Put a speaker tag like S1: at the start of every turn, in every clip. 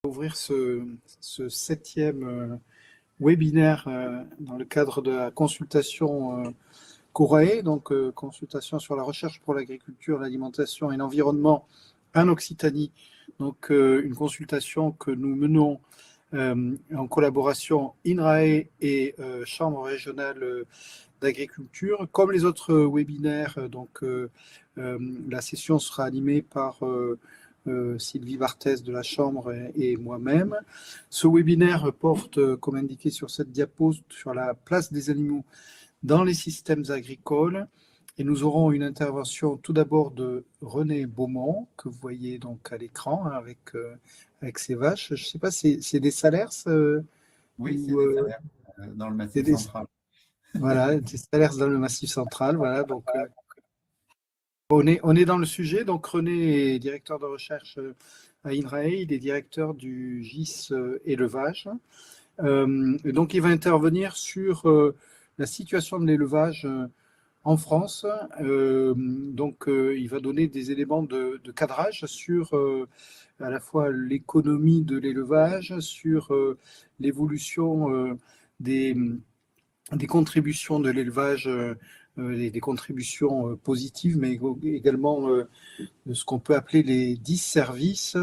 S1: Ouvrir ce septième webinaire dans le cadre de la consultation Corae, donc consultation sur la recherche pour l'agriculture, l'alimentation et l'environnement en Occitanie. Donc une consultation que nous menons en collaboration INRAE et Chambre régionale d'agriculture. Comme les autres webinaires, donc la session sera animée par Sylvie Barthès de la Chambre et moi-même. Ce webinaire porte, comme indiqué sur cette diapo, sur la place des animaux dans les systèmes agricoles. Et nous aurons une intervention tout d'abord de René Beaumont, que vous voyez donc à l'écran avec ses vaches. Je ne sais pas, c'est des salaires
S2: Oui, c'est des salaires dans le Massif central.
S1: Voilà, des salaires dans le Massif central. Voilà, donc on est dans le sujet. Donc René est directeur de recherche à INRAE, il est directeur du GIS élevage. Et donc il va intervenir sur la situation de l'élevage en France. Donc il va donner des éléments de cadrage sur à la fois l'économie de l'élevage, sur l'évolution des contributions de l'élevage, des contributions positives, mais également ce qu'on peut appeler les 10 services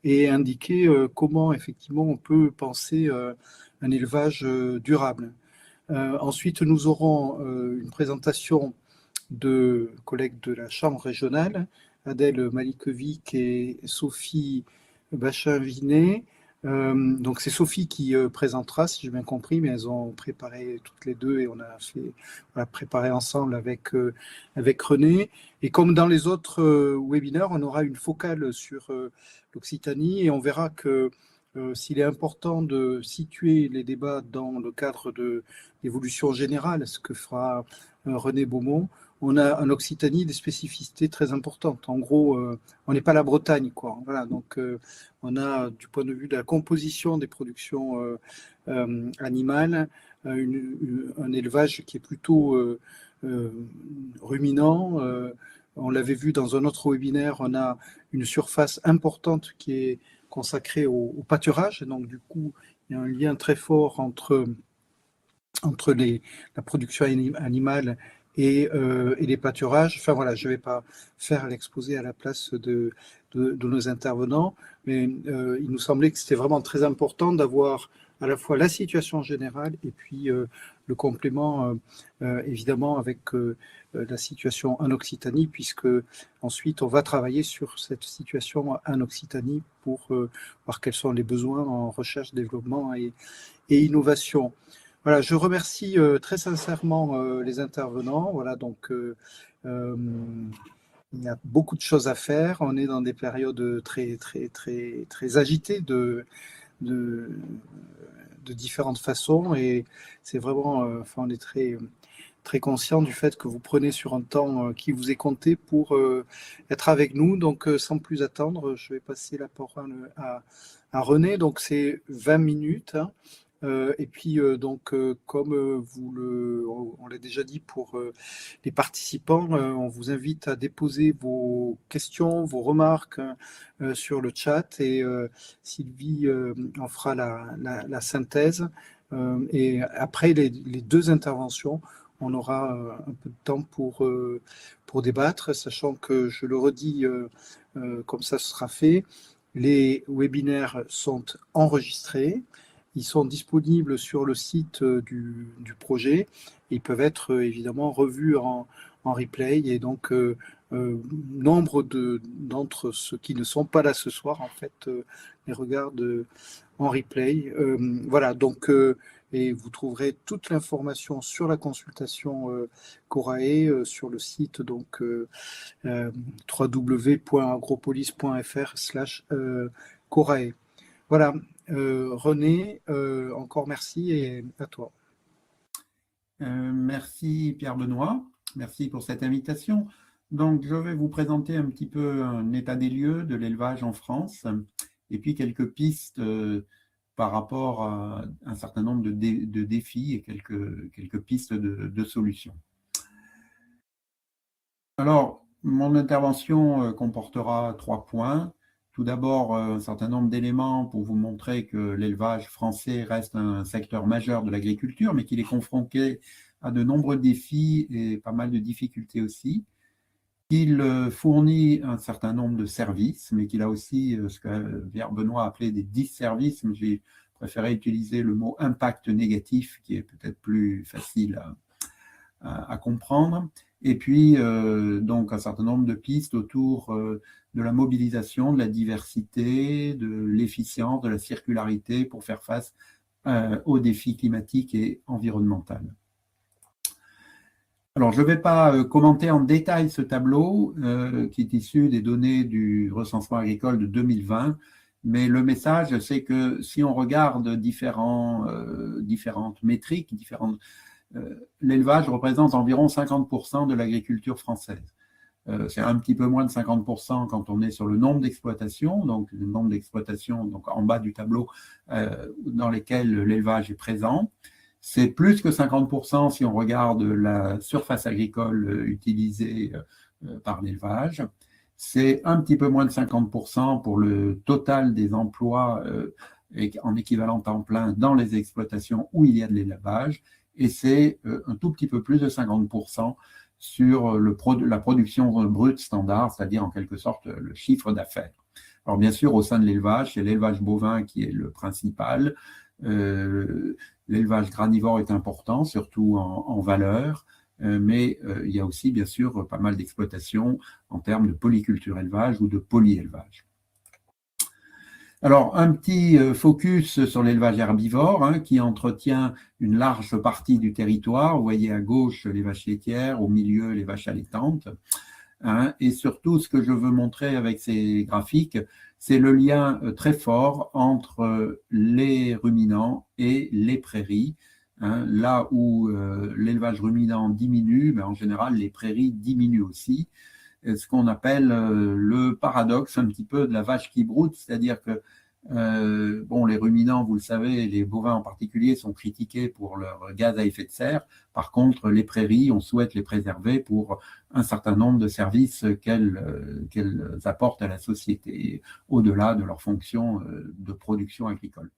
S1: et indiquer comment effectivement on peut penser un élevage durable. Ensuite, nous aurons une présentation de collègues de la Chambre régionale, Adèle Malikovic et Sophie Bachin-Vinet. Donc c'est Sophie qui présentera, si j'ai bien compris, mais elles ont préparé toutes les deux et on a préparé ensemble avec René. Et comme dans les autres webinaires, on aura une focale sur l'Occitanie et on verra que s'il est important de situer les débats dans le cadre de l'évolution générale, ce que fera René Beaumont, on a en Occitanie des spécificités très importantes. En gros, on n'est pas la Bretagne, quoi. Voilà, donc on a, du point de vue de la composition des productions animales, un élevage qui est plutôt ruminant. On l'avait vu dans un autre webinaire, on a une surface importante qui est consacrée au pâturage. Donc, du coup, il y a un lien très fort entre la production animale et les pâturages. Enfin voilà, je ne vais pas faire l'exposé à la place de nos intervenants, mais il nous semblait que c'était vraiment très important d'avoir à la fois la situation générale et puis le complément évidemment avec la situation en Occitanie, puisque ensuite on va travailler sur cette situation en Occitanie pour voir quels sont les besoins en recherche, développement et innovation. Voilà, je remercie très sincèrement les intervenants. Voilà, donc il y a beaucoup de choses à faire. On est dans des périodes très agitées de, de différentes façons et c'est vraiment, enfin, on est très conscient du fait que vous prenez sur un temps qui vous est compté pour être avec nous. Donc, sans plus attendre, je vais passer la parole à René. Donc, c'est 20 minutes. Hein. Et puis, donc, comme on l'a déjà dit pour les participants, on vous invite à déposer vos questions, vos remarques sur le chat et Sylvie en fera la synthèse. Et après les deux interventions, on aura un peu de temps pour débattre, sachant que, je le redis, comme ça ce sera fait, les webinaires sont enregistrés. Ils sont disponibles sur le site du projet. Ils peuvent être évidemment revus en replay et donc nombre d'entre ceux qui ne sont pas là ce soir en fait les regardent en replay. Voilà, donc et vous trouverez toute l'information sur la consultation Corae sur le site donc www.agropolis.fr/Corae. Voilà, René, encore merci et à toi.
S2: Merci Pierre-Benoît, merci pour cette invitation. Donc, je vais vous présenter un petit peu un état des lieux de l'élevage en France et puis quelques pistes par rapport à un certain nombre de défis et quelques pistes de solutions. Alors, mon intervention comportera 3 points. Tout d'abord, un certain nombre d'éléments pour vous montrer que l'élevage français reste un secteur majeur de l'agriculture, mais qu'il est confronté à de nombreux défis et pas mal de difficultés aussi. Il fournit un certain nombre de services, mais qu'il a aussi ce que Pierre Benoît appelait des disservices. J'ai préféré utiliser le mot impact négatif, qui est peut-être plus facile à comprendre. Et puis, donc, un certain nombre de pistes autour de la mobilisation, de la diversité, de l'efficience, de la circularité pour faire face aux défis climatiques et environnementaux. Alors, je ne vais pas commenter en détail ce tableau qui est issu des données du recensement agricole de 2020, mais le message, c'est que si on regarde différentes métriques, l'élevage représente environ 50% de l'agriculture française. C'est un petit peu moins de 50% quand on est sur le nombre d'exploitations, donc le nombre d'exploitations donc en bas du tableau dans lesquelles l'élevage est présent. C'est plus que 50% si on regarde la surface agricole utilisée par l'élevage. C'est un petit peu moins de 50% pour le total des emplois en équivalent temps plein dans les exploitations où il y a de l'élevage. Et c'est un tout petit peu plus de 50% sur la production brute standard, c'est-à-dire en quelque sorte le chiffre d'affaires. Alors bien sûr, au sein de l'élevage, c'est l'élevage bovin qui est le principal. L'élevage granivore est important, surtout en valeur, mais il y a aussi bien sûr pas mal d'exploitations en termes de polyculture élevage ou de polyélevage. Alors, un petit focus sur l'élevage herbivore qui entretient une large partie du territoire. Vous voyez à gauche les vaches laitières, au milieu les vaches allaitantes. Et surtout, ce que je veux montrer avec ces graphiques, c'est le lien très fort entre les ruminants et les prairies. Là où l'élevage ruminant diminue, en général, les prairies diminuent aussi. Ce qu'on appelle le paradoxe un petit peu de la vache qui broute, c'est-à-dire que les ruminants, vous le savez, les bovins en particulier, sont critiqués pour leur gaz à effet de serre. Par contre, les prairies, on souhaite les préserver pour un certain nombre de services qu'elles apportent à la société, au-delà de leur fonction de production agricole.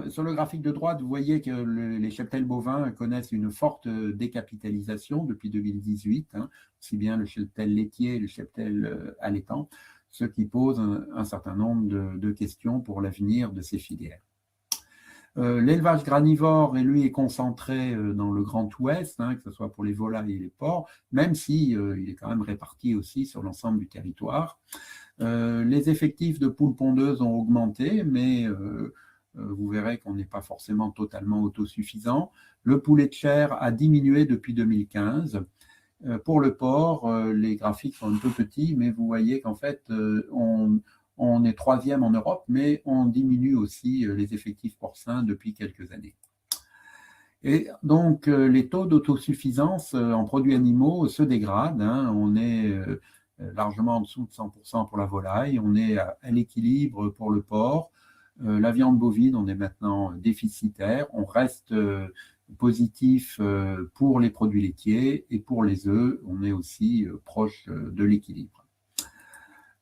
S2: Sur le graphique de droite, vous voyez que les cheptels bovins connaissent une forte décapitalisation depuis 2018, aussi bien le cheptel laitier et le cheptel allaitant, ce qui pose un certain nombre de questions pour l'avenir de ces filières. L'élevage granivore, lui, est concentré dans le Grand Ouest, que ce soit pour les volailles et les porcs, même si il est quand même réparti aussi sur l'ensemble du territoire. Les effectifs de poules pondeuses ont augmenté, mais vous verrez qu'on n'est pas forcément totalement autosuffisant. Le poulet de chair a diminué depuis 2015. Pour le porc, les graphiques sont un peu petits, mais vous voyez qu'en fait, on est troisième en Europe, mais on diminue aussi les effectifs porcins depuis quelques années. Et donc, les taux d'autosuffisance en produits animaux se dégradent. On est largement en dessous de 100% pour la volaille, on est à l'équilibre pour le porc. La viande bovine, on est maintenant déficitaire, on reste positif pour les produits laitiers et pour les œufs, on est aussi proche de l'équilibre.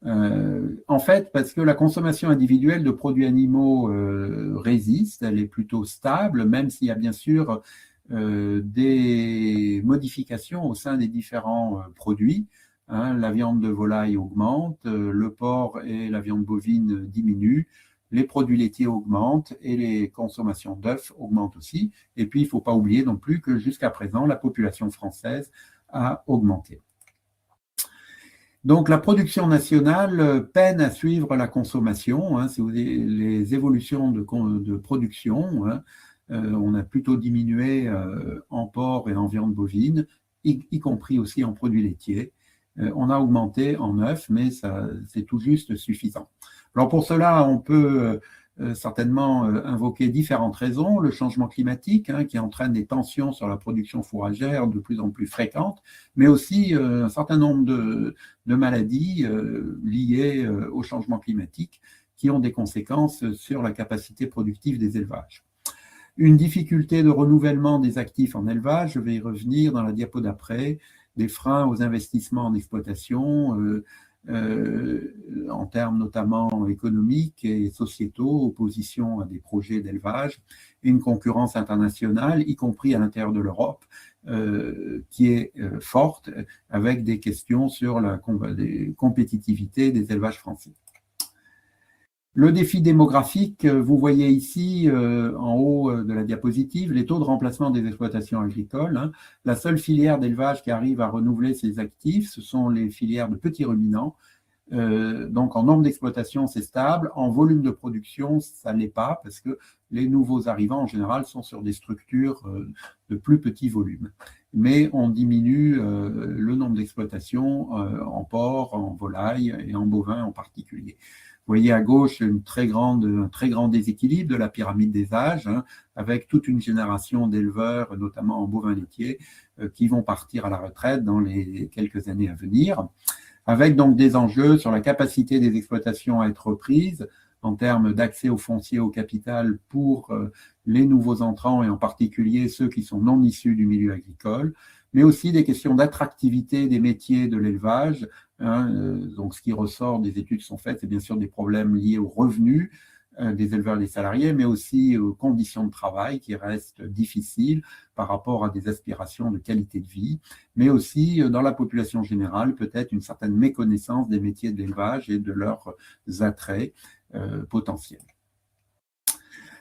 S2: En fait, parce que la consommation individuelle de produits animaux résiste, elle est plutôt stable, même s'il y a bien sûr des modifications au sein des différents produits. La viande de volaille augmente, le porc et la viande bovine diminuent, les produits laitiers augmentent et les consommations d'œufs augmentent aussi. Et puis, il ne faut pas oublier non plus que jusqu'à présent, la population française a augmenté. Donc, la production nationale peine à suivre la consommation. Si vous avez les évolutions de production, on a plutôt diminué en porc et en viande bovine, y compris aussi en produits laitiers. On a augmenté en œufs, mais c'est tout juste suffisant. Alors pour cela, on peut certainement invoquer différentes raisons. Le changement climatique qui entraîne des tensions sur la production fourragère de plus en plus fréquentes, mais aussi un certain nombre de maladies liées au changement climatique qui ont des conséquences sur la capacité productive des élevages. Une difficulté de renouvellement des actifs en élevage, je vais y revenir dans la diapo d'après, des freins aux investissements en exploitation, en termes notamment économiques et sociétaux, opposition à des projets d'élevage, et une concurrence internationale, y compris à l'intérieur de l'Europe, qui est forte, avec des questions sur la compétitivité des élevages français. Le défi démographique, vous voyez ici en haut de la diapositive les taux de remplacement des exploitations agricoles. Hein. La seule filière d'élevage qui arrive à renouveler ses actifs, ce sont les filières de petits ruminants. Donc en nombre d'exploitation, c'est stable. En volume de production, ça ne l'est pas parce que les nouveaux arrivants, en général, sont sur des structures de plus petit volume. Mais on diminue le nombre d'exploitations en porc, en volaille et en bovin en particulier. Vous voyez à gauche un très grand déséquilibre de la pyramide des âges, hein, avec toute une génération d'éleveurs, notamment en bovin laitier, qui vont partir à la retraite dans les quelques années à venir, avec donc des enjeux sur la capacité des exploitations à être reprises en termes d'accès au foncier, au capital pour les nouveaux entrants et en particulier ceux qui sont non issus du milieu agricole, mais aussi des questions d'attractivité des métiers de l'élevage. Hein, donc, ce qui ressort des études qui sont faites, c'est bien sûr des problèmes liés aux revenus des éleveurs et des salariés, mais aussi aux conditions de travail qui restent difficiles par rapport à des aspirations de qualité de vie, mais aussi dans la population générale, peut-être une certaine méconnaissance des métiers de l'élevage et de leurs attraits potentiels.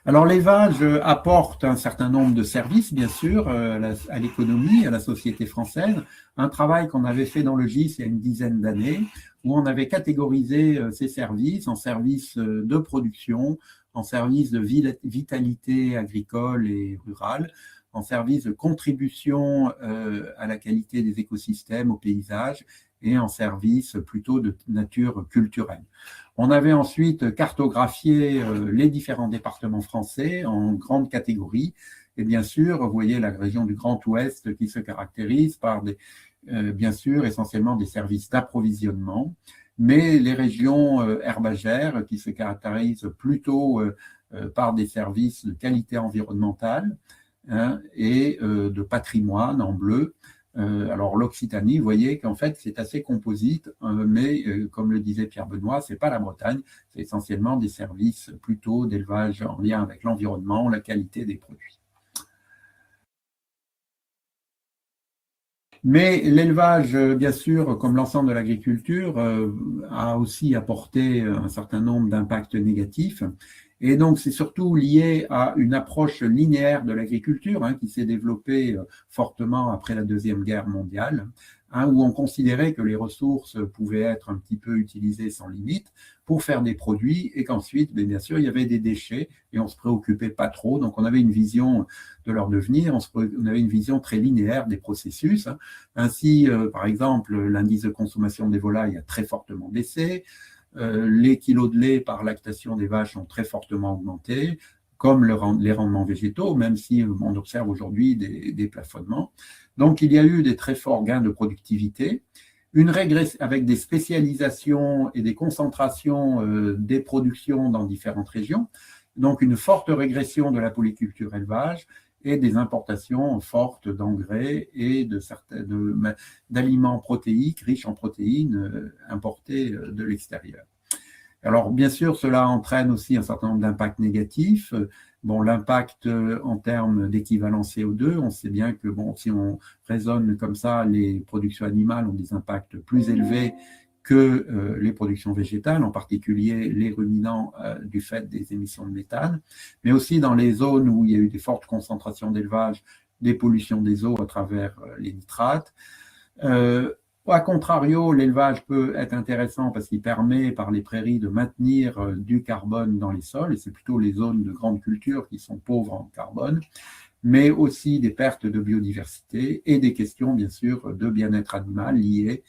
S2: Alors l'élevage apporte un certain nombre de services, bien sûr, à l'économie, à la société française. Un travail qu'on avait fait dans le GIS il y a une dizaine d'années, où on avait catégorisé ces services en services de production, en services de vitalité agricole et rurale, en services de contribution à la qualité des écosystèmes, au paysage, et en services plutôt de nature culturelle. On avait ensuite cartographié les différents départements français en grandes catégories. Et bien sûr, vous voyez la région du Grand Ouest qui se caractérise par bien sûr, essentiellement des services d'approvisionnement, mais les régions herbagères qui se caractérisent plutôt par des services de qualité environnementale, hein, et de patrimoine en bleu. Alors l'Occitanie, vous voyez qu'en fait c'est assez composite, mais comme le disait Pierre Benoît, c'est pas la Bretagne, c'est essentiellement des services plutôt d'élevage en lien avec l'environnement, la qualité des produits. Mais l'élevage, bien sûr, comme l'ensemble de l'agriculture, a aussi apporté un certain nombre d'impacts négatifs. Et donc, c'est surtout lié à une approche linéaire de l'agriculture, hein, qui s'est développée fortement après la Deuxième Guerre mondiale, hein, où on considérait que les ressources pouvaient être un petit peu utilisées sans limite pour faire des produits et qu'ensuite, bien sûr, il y avait des déchets et on ne se préoccupait pas trop. Donc, on avait une vision de leur devenir, on avait une vision très linéaire des processus. Hein. Ainsi, par exemple, l'indice de consommation des volailles a très fortement baissé. Les kilos de lait par lactation des vaches ont très fortement augmenté, comme les rendements végétaux, même si on observe aujourd'hui des plafonnements. Donc, il y a eu des très forts gains de productivité, une régression avec des spécialisations et des concentrations des productions dans différentes régions, donc une forte régression de la polyculture élevage et des importations fortes d'engrais et d'aliments protéiques, riches en protéines, importés de l'extérieur. Alors, bien sûr, cela entraîne aussi un certain nombre d'impacts négatifs. Bon, l'impact en termes d'équivalent CO2, on sait bien que, bon, si on raisonne comme ça, les productions animales ont des impacts plus élevés que les productions végétales, en particulier les ruminants du fait des émissions de méthane, mais aussi dans les zones où il y a eu des fortes concentrations d'élevage, des pollutions des eaux à travers les nitrates. A contrario, l'élevage peut être intéressant parce qu'il permet par les prairies de maintenir du carbone dans les sols, et c'est plutôt les zones de grande culture qui sont pauvres en carbone, mais aussi des pertes de biodiversité et des questions, bien sûr, de bien-être animal liées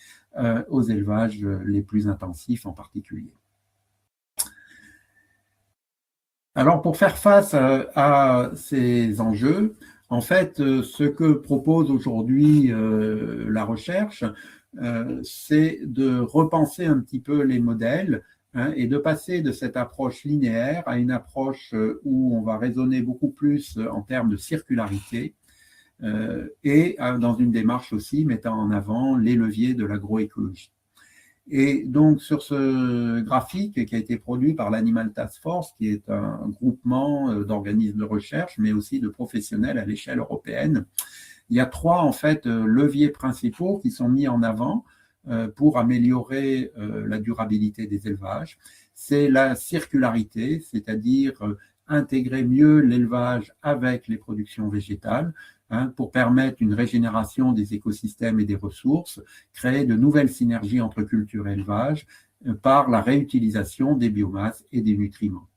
S2: aux élevages les plus intensifs en particulier. Alors, pour faire face à ces enjeux, en fait, ce que propose aujourd'hui la recherche, c'est de repenser un petit peu les modèles, hein, et de passer de cette approche linéaire à une approche où on va raisonner beaucoup plus en termes de circularité et dans une démarche aussi mettant en avant les leviers de l'agroécologie. Et donc, sur ce graphique qui a été produit par l'Animal Task Force, qui est un groupement d'organismes de recherche, mais aussi de professionnels à l'échelle européenne, il y a trois, en fait, leviers principaux qui sont mis en avant pour améliorer la durabilité des élevages. C'est la circularité, c'est-à-dire intégrer mieux l'élevage avec les productions végétales, pour permettre une régénération des écosystèmes et des ressources, créer de nouvelles synergies entre culture et élevage par la réutilisation des biomasses et des nutriments.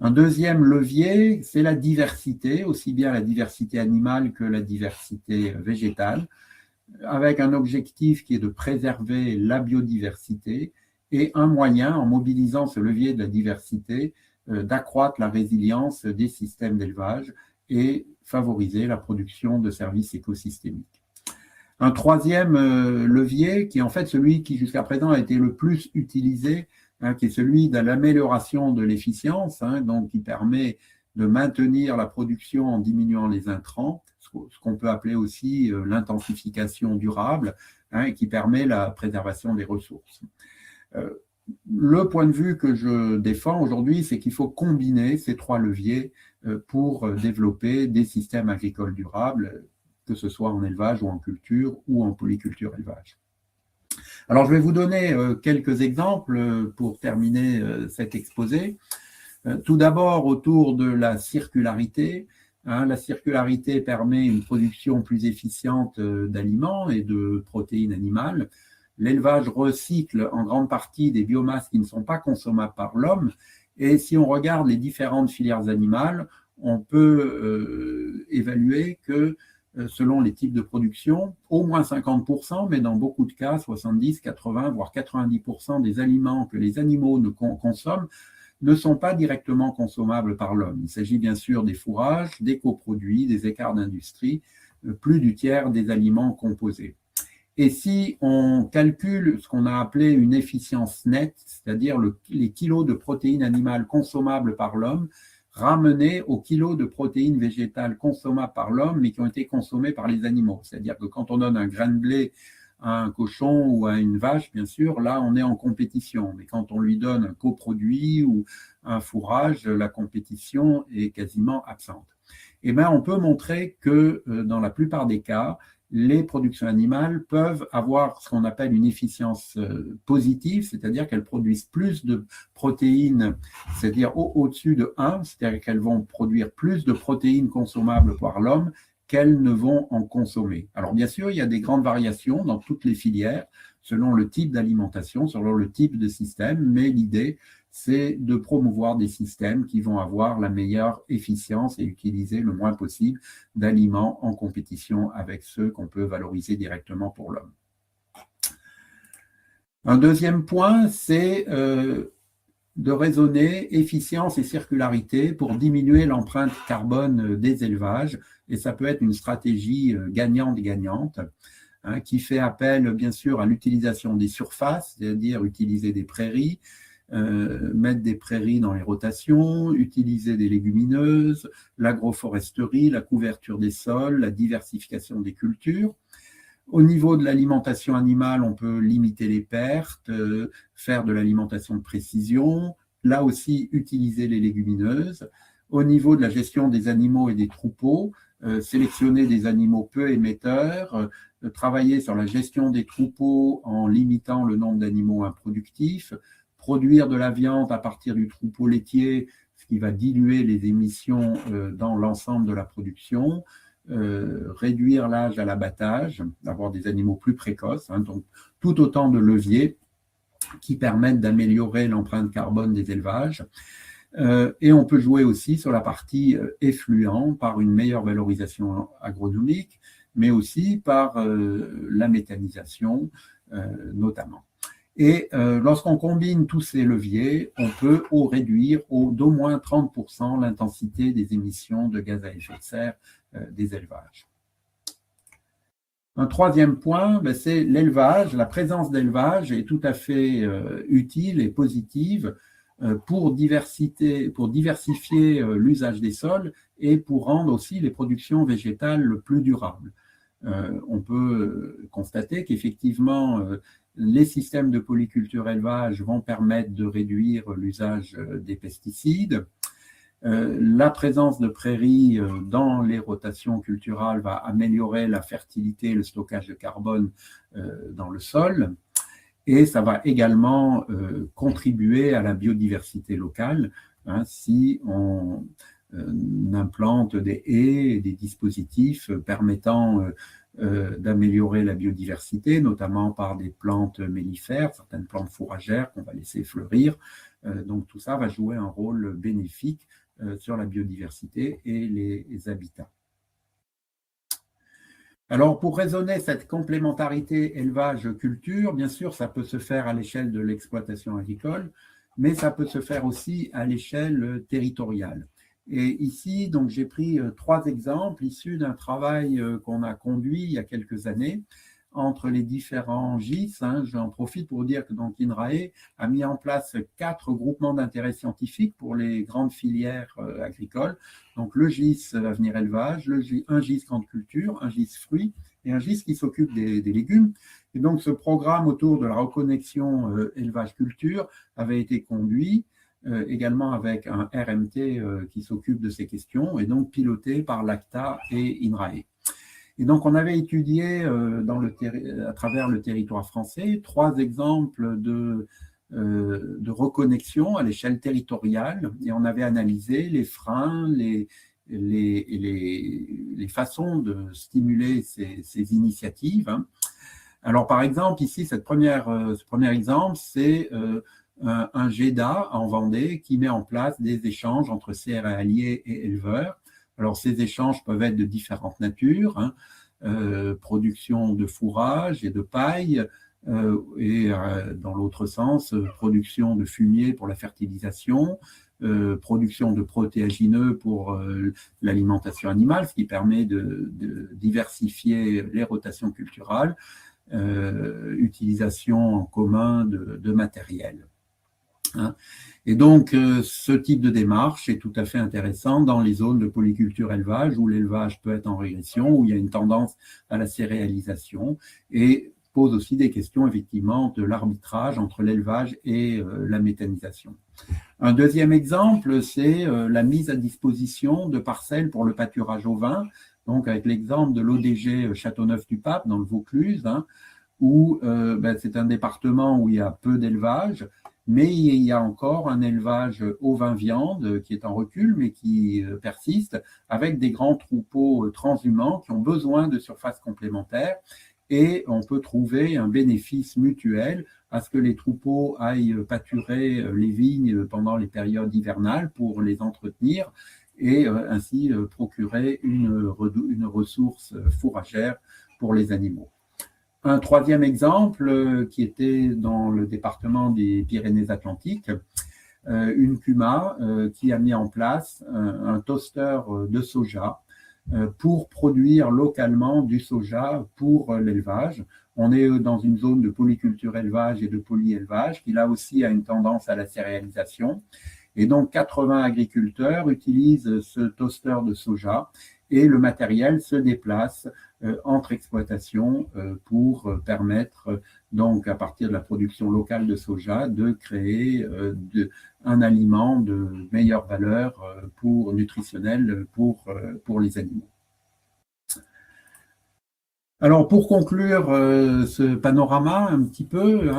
S2: Un deuxième levier, c'est la diversité, aussi bien la diversité animale que la diversité végétale, avec un objectif qui est de préserver la biodiversité et un moyen, en mobilisant ce levier de la diversité, d'accroître la résilience des systèmes d'élevage et favoriser la production de services écosystémiques. Un troisième levier, qui est en fait celui qui jusqu'à présent a été le plus utilisé, qui est celui de l'amélioration de l'efficience, donc qui permet de maintenir la production en diminuant les intrants, ce qu'on peut appeler aussi l'intensification durable, et qui permet la préservation des ressources. Le point de vue que je défends aujourd'hui, c'est qu'il faut combiner ces trois leviers pour développer des systèmes agricoles durables, que ce soit en élevage ou en culture ou en polyculture élevage. Alors, je vais vous donner quelques exemples pour terminer cet exposé. Tout d'abord, autour de la circularité. La circularité permet une production plus efficiente d'aliments et de protéines animales. L'élevage recycle en grande partie des biomasses qui ne sont pas consommables par l'homme. Et si on regarde les différentes filières animales, on peut évaluer que selon les types de production, au moins 50%, mais dans beaucoup de cas, 70, 80, voire 90% des aliments que les animaux consomment ne sont pas directement consommables par l'homme. Il s'agit bien sûr des fourrages, des coproduits, des écarts d'industrie, plus du tiers des aliments composés. Et si on calcule ce qu'on a appelé une efficience nette, c'est-à-dire les kilos de protéines animales consommables par l'homme, ramenés aux kilos de protéines végétales consommables par l'homme, mais qui ont été consommées par les animaux. C'est-à-dire que quand on donne un grain de blé à un cochon ou à une vache, bien sûr, là, on est en compétition. Mais quand on lui donne un coproduit ou un fourrage, la compétition est quasiment absente. Eh bien, on peut montrer que dans la plupart des cas, les productions animales peuvent avoir ce qu'on appelle une efficience positive, c'est-à-dire qu'elles produisent plus de protéines, c'est-à-dire au-dessus de 1, c'est-à-dire qu'elles vont produire plus de protéines consommables par l'homme qu'elles ne vont en consommer. Alors bien sûr, il y a des grandes variations dans toutes les filières, selon le type d'alimentation, selon le type de système, mais l'idée, c'est de promouvoir des systèmes qui vont avoir la meilleure efficience et utiliser le moins possible d'aliments en compétition avec ceux qu'on peut valoriser directement pour l'homme. Un deuxième point, c'est de raisonner efficience et circularité pour diminuer l'empreinte carbone des élevages. Et ça peut être une stratégie gagnante-gagnante, qui fait appel, bien sûr, à l'utilisation des surfaces, c'est-à-dire utiliser des prairies, mettre des prairies dans les rotations, utiliser des légumineuses, l'agroforesterie, la couverture des sols, la diversification des cultures. Au niveau de l'alimentation animale, on peut limiter les pertes, faire de l'alimentation de précision, là aussi utiliser les légumineuses. Au niveau de la gestion des animaux et des troupeaux, sélectionner des animaux peu émetteurs, travailler sur la gestion des troupeaux en limitant le nombre d'animaux improductifs, produire de la viande à partir du troupeau laitier, ce qui va diluer les émissions dans l'ensemble de la production, réduire l'âge à l'abattage, avoir des animaux plus précoces, donc tout autant de leviers qui permettent d'améliorer l'empreinte carbone des élevages. Et on peut jouer aussi sur la partie effluent par une meilleure valorisation agronomique, mais aussi par la méthanisation notamment. Et lorsqu'on combine tous ces leviers, on peut réduire d'au moins 30% l'intensité des émissions de gaz à effet de serre des élevages. Un troisième point, c'est l'élevage. La présence d'élevage est tout à fait utile et positive pour diversifier l'usage des sols et pour rendre aussi les productions végétales plus durables. On peut constater qu'effectivement, les systèmes de polyculture élevage vont permettre de réduire l'usage des pesticides. La présence de prairies dans les rotations culturales va améliorer la fertilité et le stockage de carbone dans le sol. Et ça va également contribuer à la biodiversité locale si on implante des haies et des dispositifs permettant d'améliorer la biodiversité, notamment par des plantes mellifères, certaines plantes fourragères qu'on va laisser fleurir. Donc tout ça va jouer un rôle bénéfique sur la biodiversité et les habitats. Alors, pour raisonner cette complémentarité élevage-culture, bien sûr, ça peut se faire à l'échelle de l'exploitation agricole, mais ça peut se faire aussi à l'échelle territoriale. Et ici, donc, j'ai pris 3 exemples issus d'un travail qu'on a conduit il y a quelques années entre les différents GIS. J'en profite pour dire que donc INRAE a mis en place 4 groupements d'intérêt scientifique pour les grandes filières agricoles. Donc le GIS Avenir Élevage, un GIS Grande Culture, un GIS Fruits et un GIS qui s'occupe des légumes. Et donc ce programme autour de la reconnexion élevage-culture avait été conduit également avec un RMT qui s'occupe de ces questions et donc piloté par l'ACTA et INRAE. Et donc, on avait étudié à travers le territoire français 3 exemples de reconnexion à l'échelle territoriale et on avait analysé les freins, les façons de stimuler ces initiatives. Alors, par exemple, ici, ce premier exemple, c'est un GEDA en Vendée qui met en place des échanges entre céréaliers et éleveurs. Alors, ces échanges peuvent être de différentes natures, production de fourrage et de paille, et dans l'autre sens, production de fumier pour la fertilisation, production de protéagineux pour l'alimentation animale, ce qui permet de diversifier les rotations culturales, utilisation en commun de matériel. Et donc, ce type de démarche est tout à fait intéressant dans les zones de polyculture élevage où l'élevage peut être en régression, où il y a une tendance à la céréalisation et pose aussi des questions effectivement de l'arbitrage entre l'élevage et la méthanisation. Un deuxième exemple, c'est la mise à disposition de parcelles pour le pâturage ovin, donc avec l'exemple de l'ODG Châteauneuf-du-Pape dans le Vaucluse, où c'est un département où il y a peu d'élevage, mais il y a encore un élevage ovin-viande qui est en recul, mais qui persiste, avec des grands troupeaux transhumants qui ont besoin de surfaces complémentaires. Et on peut trouver un bénéfice mutuel à ce que les troupeaux aillent pâturer les vignes pendant les périodes hivernales pour les entretenir et ainsi procurer une ressource fourragère pour les animaux. Un troisième exemple qui était dans le département des Pyrénées-Atlantiques, une CUMA qui a mis en place un toaster de soja pour produire localement du soja pour l'élevage. On est dans une zone de polyculture élevage et de polyélevage qui là aussi a une tendance à la céréalisation. Et donc 80 agriculteurs utilisent ce toaster de soja et le matériel se déplace entre exploitations pour permettre donc à partir de la production locale de soja de créer un aliment de meilleure valeur nutritionnelle pour les animaux. Alors pour conclure ce panorama un petit peu,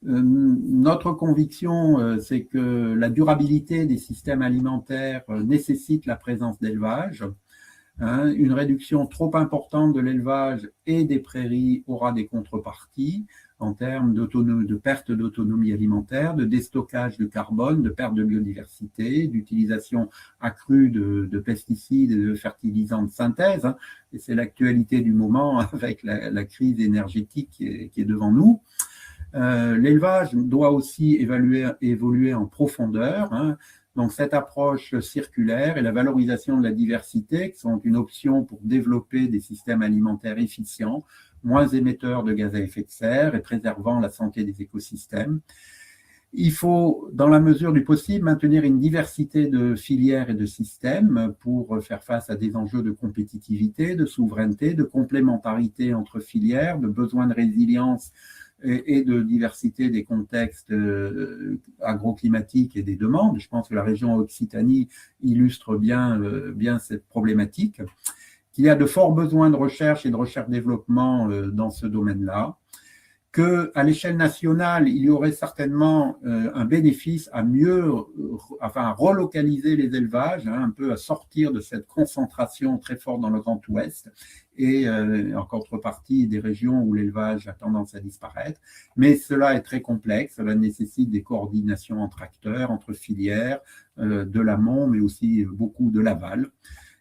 S2: notre conviction, c'est que la durabilité des systèmes alimentaires nécessite la présence d'élevage. Une réduction trop importante de l'élevage et des prairies aura des contreparties en termes de perte d'autonomie alimentaire, de déstockage de carbone, de perte de biodiversité, d'utilisation accrue de pesticides et de fertilisants de synthèse. Et c'est l'actualité du moment avec la crise énergétique qui est devant nous. L'élevage doit aussi évoluer en profondeur. Donc cette approche circulaire et la valorisation de la diversité qui sont une option pour développer des systèmes alimentaires efficients, moins émetteurs de gaz à effet de serre et préservant la santé des écosystèmes. Il faut, dans la mesure du possible, maintenir une diversité de filières et de systèmes pour faire face à des enjeux de compétitivité, de souveraineté, de complémentarité entre filières, de besoins de résilience et de diversité des contextes agroclimatiques et des demandes. Je pense que la région Occitanie illustre bien cette problématique, qu'il y a de forts besoins de recherche et de recherche-développement dans ce domaine-là, qu'à l'échelle nationale, il y aurait certainement un bénéfice à à relocaliser les élevages, un peu à sortir de cette concentration très forte dans le Grand Ouest et en contrepartie des régions où l'élevage a tendance à disparaître. Mais cela est très complexe, cela nécessite des coordinations entre acteurs, entre filières, de l'amont, mais aussi beaucoup de l'aval.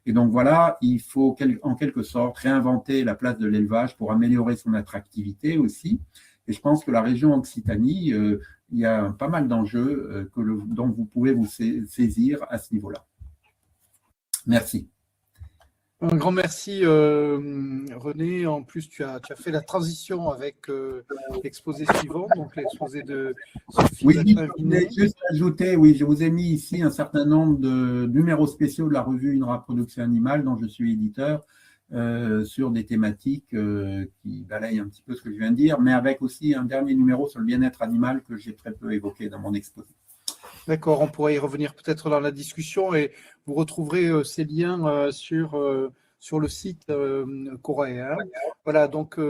S2: Et donc voilà, il faut en quelque sorte réinventer la place de l'élevage pour améliorer son attractivité aussi. Et je pense que la région Occitanie, il y a pas mal d'enjeux dont vous pouvez vous saisir à ce niveau-là. Merci.
S1: Un grand merci René. En plus, tu as fait la transition avec l'exposé suivant, donc l'exposé de Sophie Bachain-Vinet.
S2: Juste ajouter, oui, je vous ai mis ici un certain nombre de numéros spéciaux de la revue Une reproduction animale dont je suis éditeur sur des thématiques qui balayent un petit peu ce que je viens de dire, mais avec aussi un dernier numéro sur le bien-être animal que j'ai très peu évoqué dans mon exposé.
S1: D'accord, on pourrait y revenir peut-être dans la discussion et vous retrouverez ces liens sur le site coréen. Voilà, donc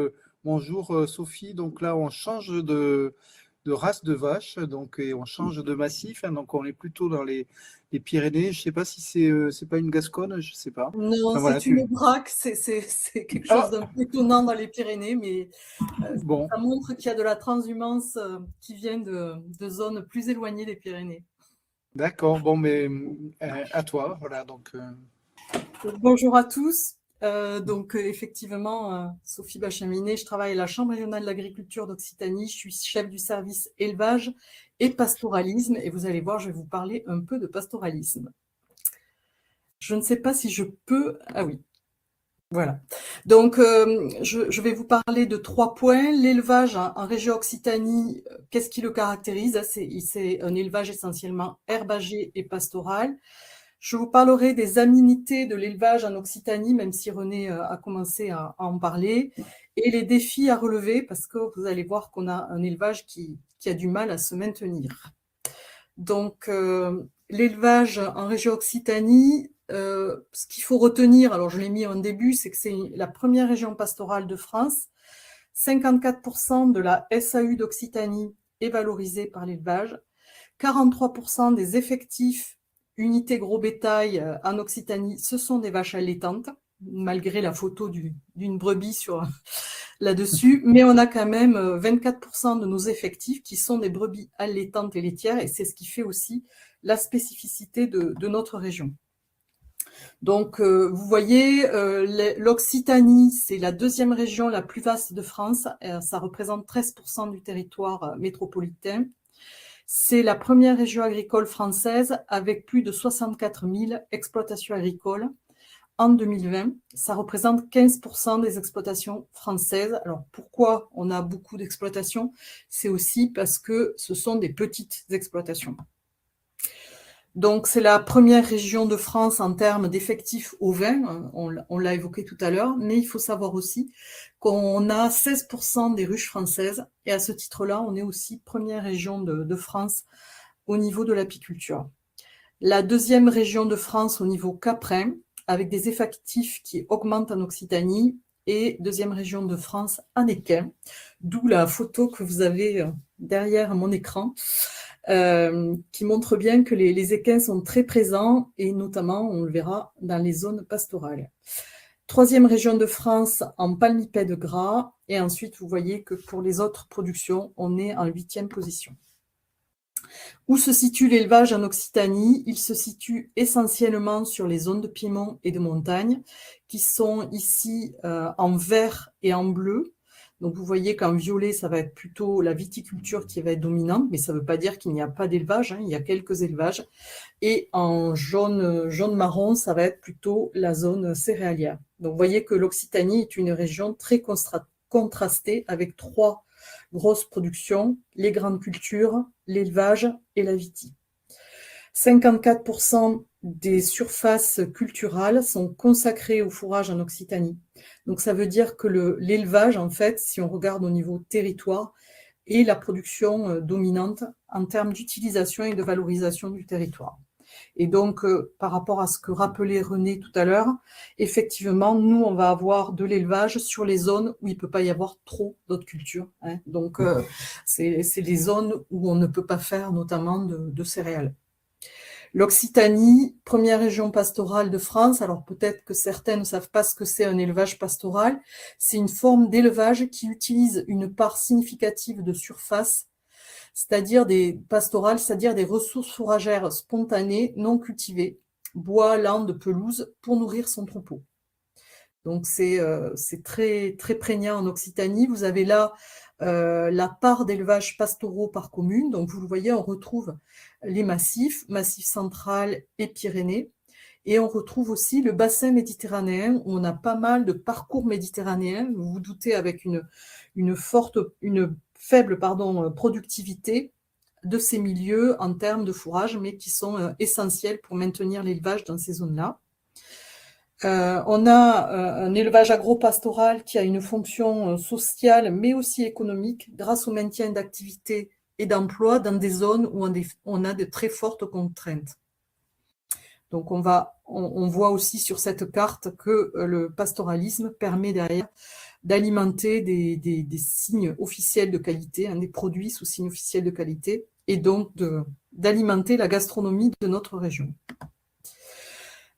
S1: bonjour Sophie. Donc là, on change de race de vache, donc, et on change de massif. Donc on est plutôt dans les Pyrénées. Je ne sais pas si c'est pas une Gasconne, je ne sais pas.
S3: Non, enfin, voilà, c'est une Aubrac, c'est quelque chose d'un peu étonnant dans les Pyrénées, mais bon. Ça montre qu'il y a de la transhumance qui vient de zones plus éloignées des Pyrénées.
S1: D'accord, bon, mais à toi, voilà. Donc,
S3: bonjour à tous. Effectivement, Sophie Bachain-Vinet, je travaille à la Chambre régionale d'agriculture d'Occitanie, je suis chef du service élevage et pastoralisme, et vous allez voir, je vais vous parler un peu de pastoralisme. Je ne sais pas si je peux... Ah oui, voilà. Donc, je vais vous parler de 3 points. L'élevage en région Occitanie, qu'est-ce qui le caractérise? C'est un élevage essentiellement herbager et pastoral. Je vous parlerai des aménités de l'élevage en Occitanie, même si René a commencé à en parler, et les défis à relever, parce que vous allez voir qu'on a un élevage qui a du mal à se maintenir. Donc, l'élevage en région Occitanie, ce qu'il faut retenir, alors je l'ai mis en début, c'est que c'est la première région pastorale de France. 54% de la SAU d'Occitanie est valorisée par l'élevage. 43% des effectifs unités gros bétail en Occitanie, ce sont des vaches allaitantes, malgré la photo d'une brebis là-dessus, mais on a quand même 24% de nos effectifs qui sont des brebis allaitantes et laitières, et c'est ce qui fait aussi la spécificité de notre région. Donc, vous voyez, l'Occitanie, c'est la 2e région la plus vaste de France, ça représente 13% du territoire métropolitain. C'est la première région agricole française avec plus de 64 000 exploitations agricoles. En 2020, ça représente 15% des exploitations françaises. Alors, pourquoi on a beaucoup d'exploitations? C'est aussi parce que ce sont des petites exploitations. Donc, c'est la première région de France en termes d'effectifs ovins, on l'a évoqué tout à l'heure, mais il faut savoir aussi qu'on a 16% des ruches françaises, et à ce titre-là, on est aussi première région de France au niveau de l'apiculture. La 2e région de France au niveau caprin, avec des effectifs qui augmentent en Occitanie, et 2e région de France en équin, d'où la photo que vous avez derrière mon écran, qui montre bien que les équins sont très présents, et notamment, on le verra, dans les zones pastorales. 3e région de France en palmipèdes gras, et ensuite, vous voyez que pour les autres productions, on est en 8e position. Où se situe l'élevage en Occitanie? Il se situe essentiellement sur les zones de piémont et de montagne, qui sont ici en vert et en bleu. Donc, vous voyez qu'en violet, ça va être plutôt la viticulture qui va être dominante, mais ça ne veut pas dire qu'il n'y a pas d'élevage, il y a quelques élevages. Et en jaune-marron, ça va être plutôt la zone céréalière. Donc, vous voyez que l'Occitanie est une région très contrastée avec 3 grosses productions, les grandes cultures, l'élevage et la vitie. 54% des surfaces culturales sont consacrées au fourrage en Occitanie. Donc ça veut dire que l'élevage, en fait, si on regarde au niveau territoire, est la production dominante en termes d'utilisation et de valorisation du territoire. Et donc, par rapport à ce que rappelait René tout à l'heure, effectivement, nous, on va avoir de l'élevage sur les zones où il ne peut pas y avoir trop d'autres cultures. Hein. Donc, c'est les zones où on ne peut pas faire notamment de céréales. L'Occitanie, première région pastorale de France, alors peut-être que certains ne savent pas ce que c'est un élevage pastoral, c'est une forme d'élevage qui utilise une part significative de surface, c'est-à-dire des pastorales, c'est-à-dire des ressources fourragères spontanées, non cultivées, bois, landes, pelouse, pour nourrir son troupeau. Donc c'est très, très prégnant en Occitanie. Vous avez là la part d'élevages pastoraux par commune. Donc vous le voyez, on retrouve les massif central et Pyrénées. Et on retrouve aussi le bassin méditerranéen où on a pas mal de parcours méditerranéens. Vous vous doutez, avec une faible productivité de ces milieux en termes de fourrage, mais qui sont essentiels pour maintenir l'élevage dans ces zones-là. On a un élevage agropastoral qui a une fonction sociale, mais aussi économique, grâce au maintien d'activités et d'emplois dans des zones où on a de très fortes contraintes. Donc on voit aussi sur cette carte que le pastoralisme permet derrière d'alimenter des signes officiels de qualité, des produits sous signes officiels de qualité, et donc d'alimenter la gastronomie de notre région.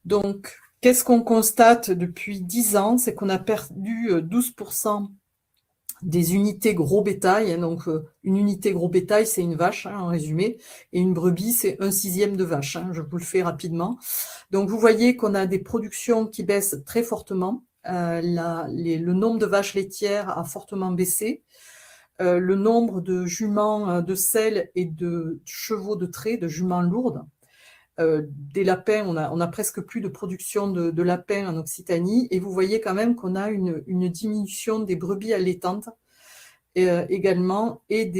S3: Donc, qu'est-ce qu'on constate depuis 10 ans? C'est qu'on a perdu 12% des unités gros bétail. Donc, une unité gros bétail, c'est une vache, en résumé, et une brebis, c'est 1/6 de vache. Je vous le fais rapidement. Donc, vous voyez qu'on a des productions qui baissent très fortement. Le nombre de vaches laitières a fortement baissé. Le nombre de juments de selle et de chevaux de trait, de juments lourdes. Des lapins, on a presque plus de production de lapins en Occitanie, et vous voyez quand même qu'on a une diminution des brebis allaitantes également, et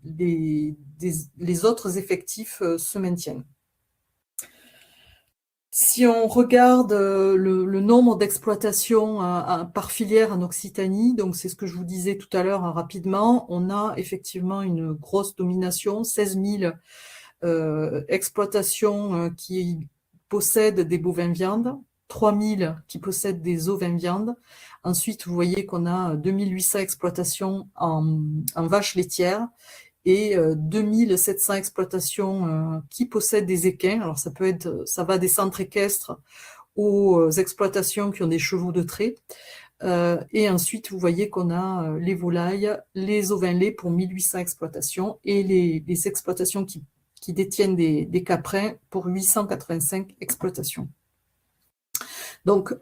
S3: les autres effectifs se maintiennent. Si on regarde le nombre d'exploitations par filière en Occitanie, donc c'est ce que je vous disais tout à l'heure rapidement, on a effectivement une grosse domination, 16 000 exploitations qui possèdent des bovins viandes, 3000 qui possèdent des ovins viandes. Ensuite, vous voyez qu'on a 2800 exploitations en vaches laitières et 2700 exploitations qui possèdent des équins. Alors ça va des centres équestres aux exploitations qui ont des chevaux de trait. Et ensuite, vous voyez qu'on a les volailles, les ovins laits pour 1800 exploitations, et les exploitations qui détiennent des caprins pour 885 exploitations. Donc,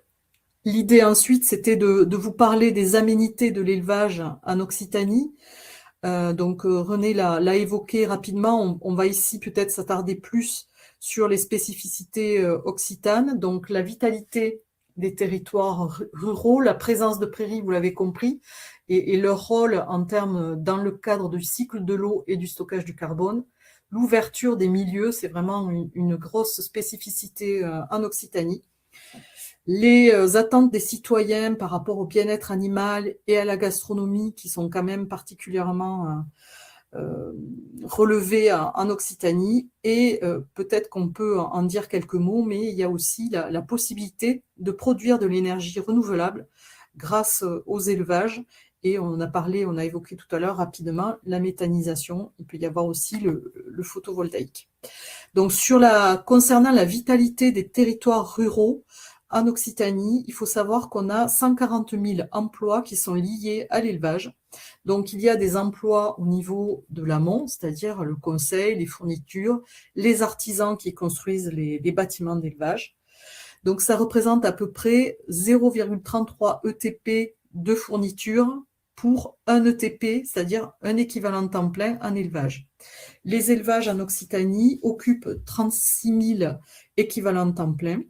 S3: l'idée ensuite, c'était de vous parler des aménités de l'élevage en Occitanie. Donc, René l'a évoqué rapidement. On va ici peut-être s'attarder plus sur les spécificités occitanes. Donc, la vitalité des territoires ruraux, la présence de prairies, vous l'avez compris, et leur rôle en termes, dans le cadre du cycle de l'eau et du stockage du carbone. L'ouverture des milieux, c'est vraiment une grosse spécificité en Occitanie. Les attentes des citoyens par rapport au bien-être animal et à la gastronomie, qui sont quand même particulièrement relevées en Occitanie. Et peut-être qu'on peut en dire quelques mots, mais il y a aussi la possibilité de produire de l'énergie renouvelable grâce aux élevages. Et on a évoqué tout à l'heure rapidement la méthanisation. Il peut y avoir aussi le photovoltaïque. Donc, concernant la vitalité des territoires ruraux en Occitanie, il faut savoir qu'on a 140 000 emplois qui sont liés à l'élevage. Donc, il y a des emplois au niveau de l'amont, c'est-à-dire le conseil, les fournitures, les artisans qui construisent les bâtiments d'élevage. Donc, ça représente à peu près 0,33 ETP de fourniture pour un ETP, c'est-à-dire un équivalent temps plein en élevage. Les élevages en Occitanie occupent 36 000 équivalents temps plein.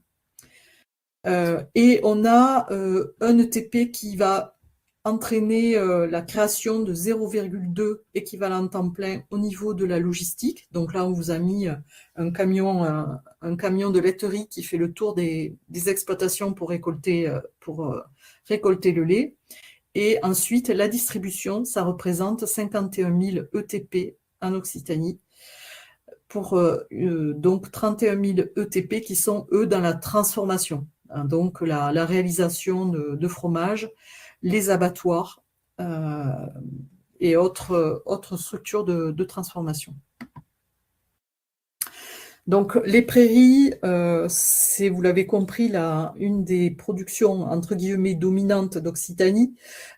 S3: Et on a un ETP qui va entraîné la création de 0,2 équivalent temps plein au niveau de la logistique. Donc là, on vous a mis un camion de laiterie qui fait le tour des exploitations pour récolter le lait. Et ensuite, la distribution, ça représente 51 000 ETP en Occitanie, pour donc 31 000 ETP qui sont, eux, dans la transformation. Hein, donc la réalisation de fromage, les abattoirs et autres structures de transformation. Donc les prairies, c'est, vous l'avez compris, une des productions entre guillemets dominantes d'Occitanie,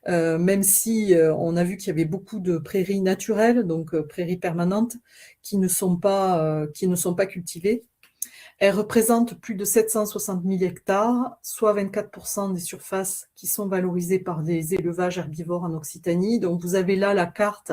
S3: même si on a vu qu'il y avait beaucoup de prairies naturelles, donc prairies permanentes, qui ne sont pas cultivées. Elles représentent plus de 760 000 hectares, soit 24% des surfaces qui sont valorisées par des élevages herbivores en Occitanie. Donc vous avez là la carte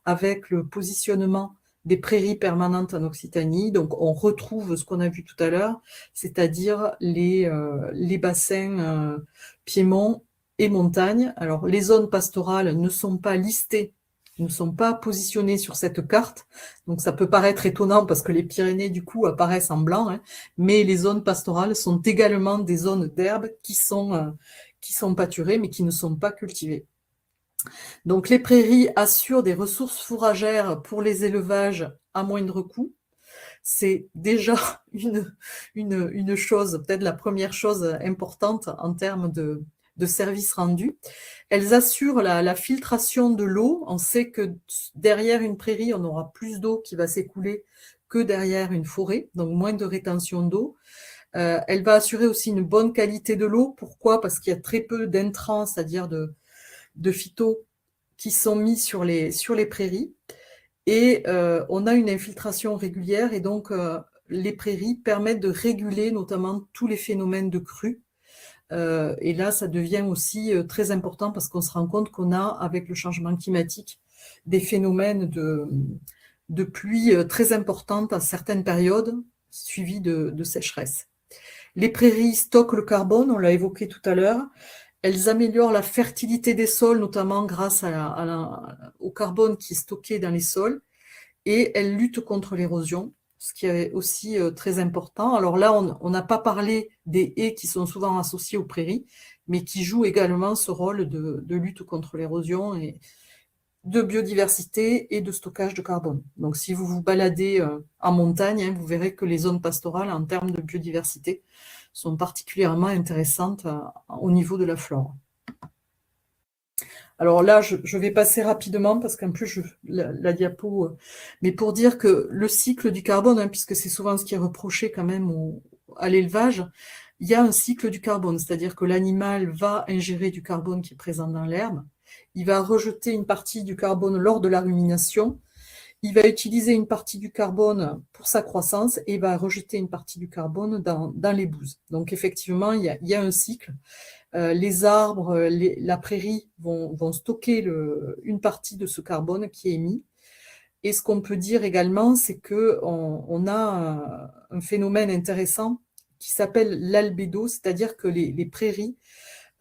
S3: avec le positionnement des prairies permanentes en Occitanie. Donc on retrouve ce qu'on a vu tout à l'heure, c'est-à-dire les bassins piémont et montagne. Alors les zones pastorales ne sont pas listées, ne sont pas positionnées sur cette carte. Donc ça peut paraître étonnant parce que les Pyrénées du coup apparaissent en blanc, hein, mais les zones pastorales sont également des zones d'herbe qui sont pâturées mais qui ne sont pas cultivées. Donc les prairies assurent des ressources fourragères pour les élevages à moindre coût. C'est déjà une chose, peut-être la première chose importante en termes de services rendus. Elles assurent la filtration de l'eau. On sait que derrière une prairie, on aura plus d'eau qui va s'écouler que derrière une forêt, donc moins de rétention d'eau. Elle va assurer aussi une bonne qualité de l'eau. Pourquoi? Parce qu'il y a très peu d'intrants, c'est-à-dire de phytos qui sont mis sur les prairies. Et on a une infiltration régulière et donc les prairies permettent de réguler notamment tous les phénomènes de crue. Et là, ça devient aussi très important parce qu'on se rend compte qu'on a, avec le changement climatique, des phénomènes de pluie très importantes à certaines périodes, suivies de sécheresse. Les prairies stockent le carbone, on l'a évoqué tout à l'heure. Elles améliorent la fertilité des sols, notamment grâce au carbone qui est stocké dans les sols. Et elles luttent contre l'érosion, ce qui est aussi très important. Alors là, on n'a pas parlé des haies qui sont souvent associées aux prairies, mais qui jouent également ce rôle de lutte contre l'érosion et de biodiversité et de stockage de carbone. Donc si vous vous baladez en montagne, hein, vous verrez que les zones pastorales, en termes de biodiversité, sont particulièrement intéressantes au niveau de la flore. Alors là, je vais passer rapidement parce qu'en plus, la diapo, mais pour dire que le cycle du carbone, hein, puisque c'est souvent ce qui est reproché quand même à l'élevage, il y a un cycle du carbone, c'est-à-dire que l'animal va ingérer du carbone qui est présent dans l'herbe, il va rejeter une partie du carbone lors de la rumination, il va utiliser une partie du carbone pour sa croissance et il va rejeter une partie du carbone dans les bouses. Donc effectivement, il y a un cycle. Les arbres, la prairie vont stocker une partie de ce carbone qui est émis. Et ce qu'on peut dire également, c'est qu'on a un phénomène intéressant qui s'appelle l'albédo, c'est-à-dire que les prairies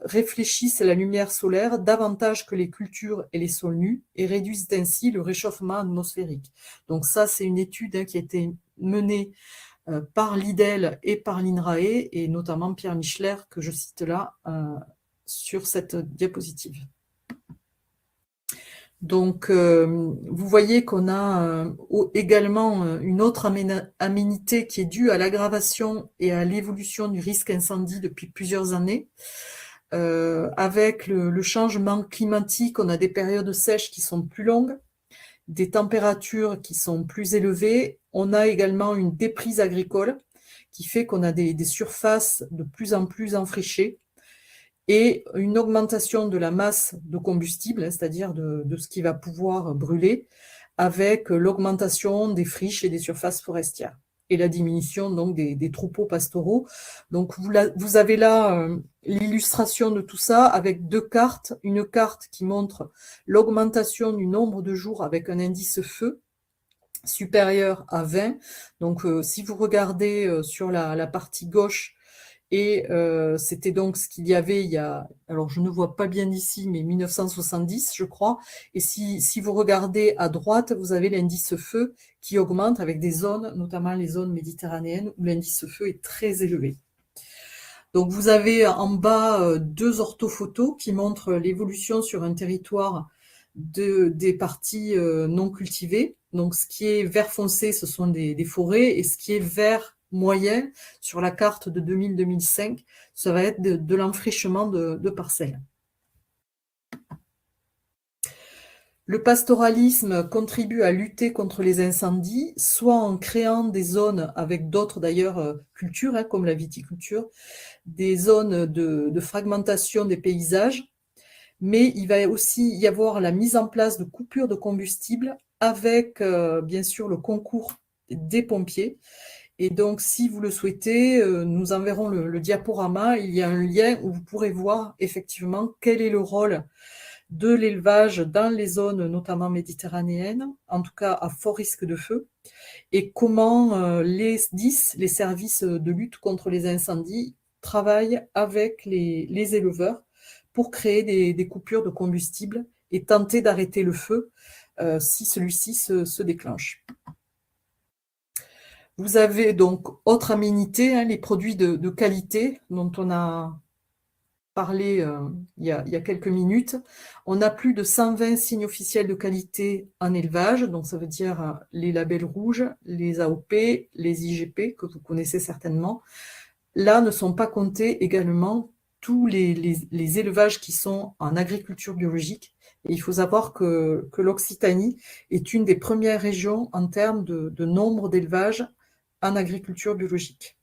S3: réfléchissent la lumière solaire davantage que les cultures et les sols nus et réduisent ainsi le réchauffement atmosphérique. Donc ça, c'est une étude qui a été menée par l'IDEL et par l'INRAE, et notamment Pierre Michler, que je cite là sur cette diapositive. Donc, vous voyez qu'on a également une autre aménité qui est due à l'aggravation et à l'évolution du risque incendie depuis plusieurs années. Avec le changement climatique, on a des périodes sèches qui sont plus longues, des températures qui sont plus élevées. On a également une déprise agricole qui fait qu'on a des surfaces de plus en plus enfrichées et une augmentation de la masse de combustible, c'est-à-dire de ce qui va pouvoir brûler, avec l'augmentation des friches et des surfaces forestières et la diminution donc des troupeaux pastoraux. Donc vous avez là l'illustration de tout ça avec deux cartes. Une carte qui montre l'augmentation du nombre de jours avec un indice feu supérieur à 20. Donc si vous regardez sur la partie gauche, Et c'était donc ce qu'il y avait il y a, alors je ne vois pas bien ici, mais 1970, je crois. Et si vous regardez à droite, vous avez l'indice feu qui augmente avec des zones, notamment les zones méditerranéennes, où l'indice feu est très élevé. Donc vous avez en bas deux orthophotos qui montrent l'évolution sur un territoire des parties non cultivées. Donc ce qui est vert foncé, ce sont des forêts, et ce qui est vert moyen sur la carte de 2000-2005, ça va être de l'enfrichement de parcelles. Le pastoralisme contribue à lutter contre les incendies, soit en créant des zones avec d'autres d'ailleurs cultures, comme la viticulture, des zones de fragmentation des paysages, mais il va aussi y avoir la mise en place de coupures de combustible avec bien sûr le concours des pompiers. Et donc, si vous le souhaitez, nous enverrons le diaporama. Il y a un lien où vous pourrez voir effectivement quel est le rôle de l'élevage dans les zones notamment méditerranéennes, en tout cas à fort risque de feu, et comment les SDIS, les services de lutte contre les incendies, travaillent avec les éleveurs pour créer des coupures de combustible et tenter d'arrêter le feu si celui-ci se déclenche. Vous avez donc autre aménité, les produits de qualité dont on a parlé il y a quelques minutes. On a plus de 120 signes officiels de qualité en élevage, donc ça veut dire les labels rouges, les AOP, les IGP, que vous connaissez certainement. Là ne sont pas comptés également tous les élevages qui sont en agriculture biologique. Et il faut savoir que l'Occitanie est une des premières régions en termes de nombre d'élevages en agriculture biologique.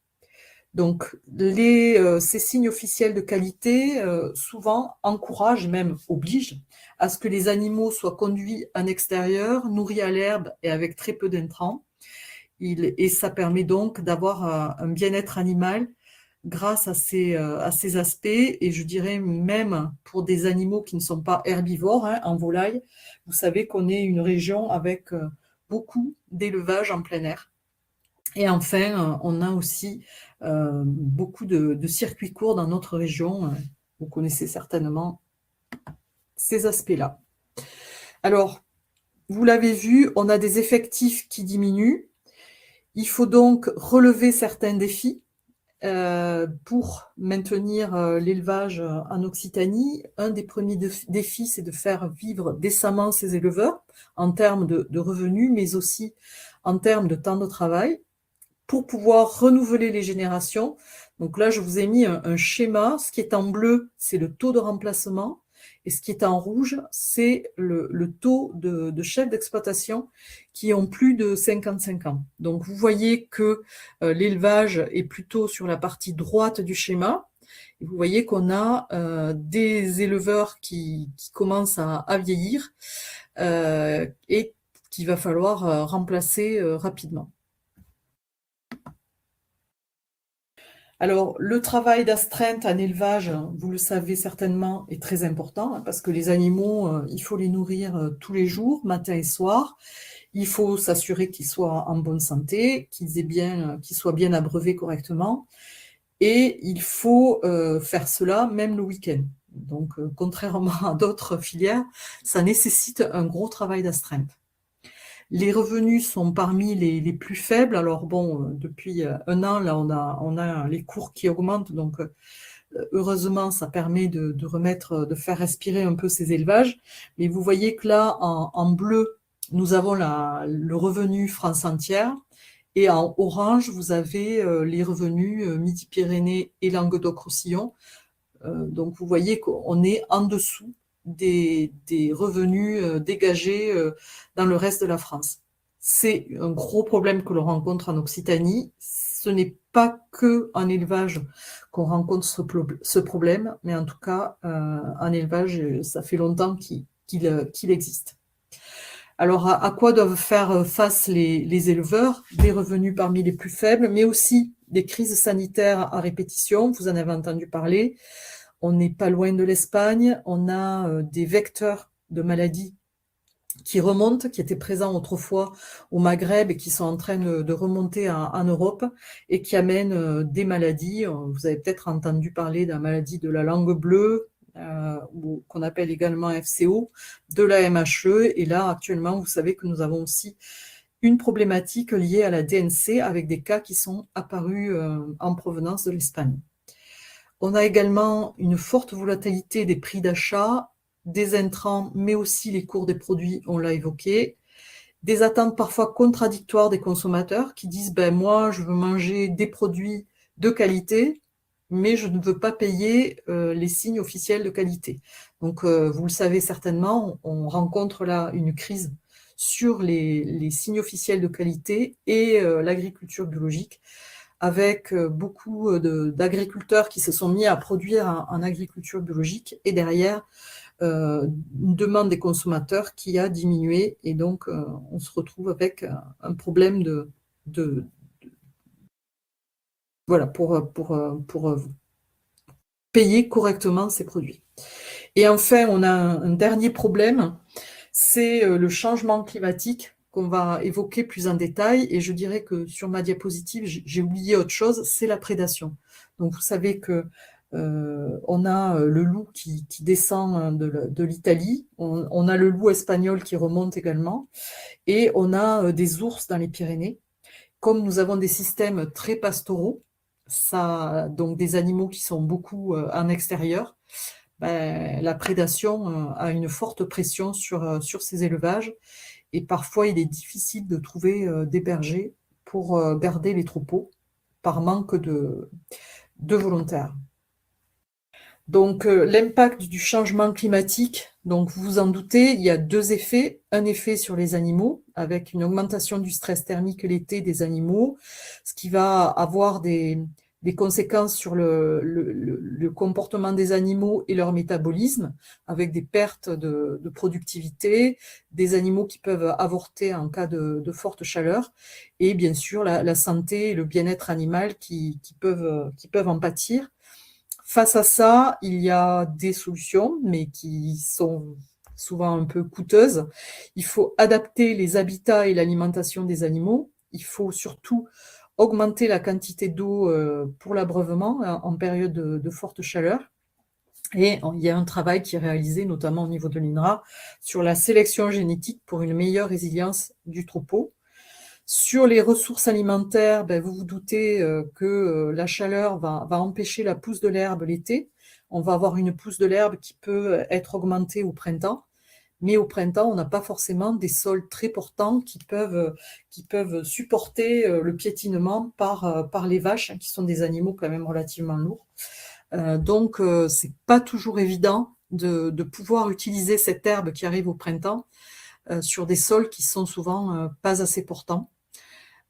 S3: Donc, ces signes officiels de qualité, souvent, encouragent, même obligent, à ce que les animaux soient conduits en extérieur, nourris à l'herbe et avec très peu d'intrants. Et ça permet donc d'avoir un bien-être animal grâce à ces aspects. Et je dirais même pour des animaux qui ne sont pas herbivores, en volaille, vous savez qu'on est une région avec beaucoup d'élevage en plein air. Et enfin, on a aussi beaucoup de circuits courts dans notre région. Vous connaissez certainement ces aspects-là. Alors, vous l'avez vu, on a des effectifs qui diminuent. Il faut donc relever certains défis pour maintenir l'élevage en Occitanie. Un des premiers défis, c'est de faire vivre décemment ces éleveurs en termes de revenus, mais aussi en termes de temps de travail, pour pouvoir renouveler les générations. Donc là, je vous ai mis un schéma. Ce qui est en bleu, c'est le taux de remplacement. Et ce qui est en rouge, c'est le taux de chefs d'exploitation qui ont plus de 55 ans. Donc vous voyez que l'élevage est plutôt sur la partie droite du schéma. Et vous voyez qu'on a des éleveurs qui commencent à vieillir et qu'il va falloir remplacer rapidement. Alors, le travail d'astreinte en élevage, vous le savez certainement, est très important parce que les animaux, il faut les nourrir tous les jours, matin et soir. Il faut s'assurer qu'ils soient en bonne santé, qu'ils soient bien abreuvés correctement. Et il faut faire cela même le week-end. Donc, contrairement à d'autres filières, ça nécessite un gros travail d'astreinte. Les revenus sont parmi les plus faibles. Alors bon, depuis un an, là, on a les cours qui augmentent. Donc, heureusement, ça permet de faire respirer un peu ces élevages. Mais vous voyez que là, en bleu, nous avons le revenu France entière. Et en orange, vous avez les revenus Midi-Pyrénées et Languedoc-Roussillon. Donc, vous voyez qu'on est en dessous des revenus dégagés dans le reste de la France. C'est un gros problème que l'on rencontre en Occitanie. Ce n'est pas que en élevage qu'on rencontre ce problème, mais en tout cas, en élevage, ça fait longtemps qu'il existe. Alors, à quoi doivent faire face les éleveurs? Des revenus parmi les plus faibles, mais aussi des crises sanitaires à répétition. Vous en avez entendu parler. On n'est pas loin de l'Espagne. On a des vecteurs de maladies qui remontent, qui étaient présents autrefois au Maghreb et qui sont en train de remonter en Europe et qui amènent des maladies. Vous avez peut-être entendu parler de la maladie de la langue bleue, qu'on appelle également FCO, de la MHE. Et là, actuellement, vous savez que nous avons aussi une problématique liée à la DNC avec des cas qui sont apparus en provenance de l'Espagne. On a également une forte volatilité des prix d'achat, des intrants, mais aussi les cours des produits, on l'a évoqué, des attentes parfois contradictoires des consommateurs qui disent ben, « moi, je veux manger des produits de qualité, mais je ne veux pas payer les signes officiels de qualité ». Donc, vous le savez certainement, on rencontre là une crise sur les signes officiels de qualité et l'agriculture biologique, avec beaucoup d'agriculteurs qui se sont mis à produire en agriculture biologique et derrière une demande des consommateurs qui a diminué et donc on se retrouve avec un problème voilà, pour payer correctement ces produits. Et enfin, on a un dernier problème, c'est le changement climatique qu'on va évoquer plus en détail. Et je dirais que sur ma diapositive, j'ai oublié autre chose, c'est la prédation. Donc, vous savez que on a le loup qui descend de l'Italie, on a le loup espagnol qui remonte également, et on a des ours dans les Pyrénées. Comme nous avons des systèmes très pastoraux, donc des animaux qui sont beaucoup en extérieur, ben, la prédation a une forte pression sur ces élevages et parfois il est difficile de trouver des bergers pour garder les troupeaux par manque de volontaires. Donc l'impact du changement climatique, donc vous vous en doutez, il y a deux effets. Un effet sur les animaux, avec une augmentation du stress thermique l'été des animaux, ce qui va avoir des conséquences sur le comportement des animaux et leur métabolisme, avec des pertes de productivité, des animaux qui peuvent avorter en cas de forte chaleur, et bien sûr la santé et le bien-être animal qui peuvent en pâtir. Face à ça, il y a des solutions, mais qui sont souvent un peu coûteuses. Il faut adapter les habitats et l'alimentation des animaux. Il faut surtout augmenter la quantité d'eau pour l'abreuvement en période de forte chaleur. Et il y a un travail qui est réalisé, notamment au niveau de l'INRA, sur la sélection génétique pour une meilleure résilience du troupeau. Sur les ressources alimentaires, ben, vous vous doutez que la chaleur va empêcher la pousse de l'herbe l'été. On va avoir une pousse de l'herbe qui peut être augmentée au printemps. Mais au printemps, on n'a pas forcément des sols très portants qui peuvent supporter le piétinement par les vaches, hein, qui sont des animaux quand même relativement lourds. Donc, c'est pas toujours évident de pouvoir utiliser cette herbe qui arrive au printemps sur des sols qui sont souvent pas assez portants.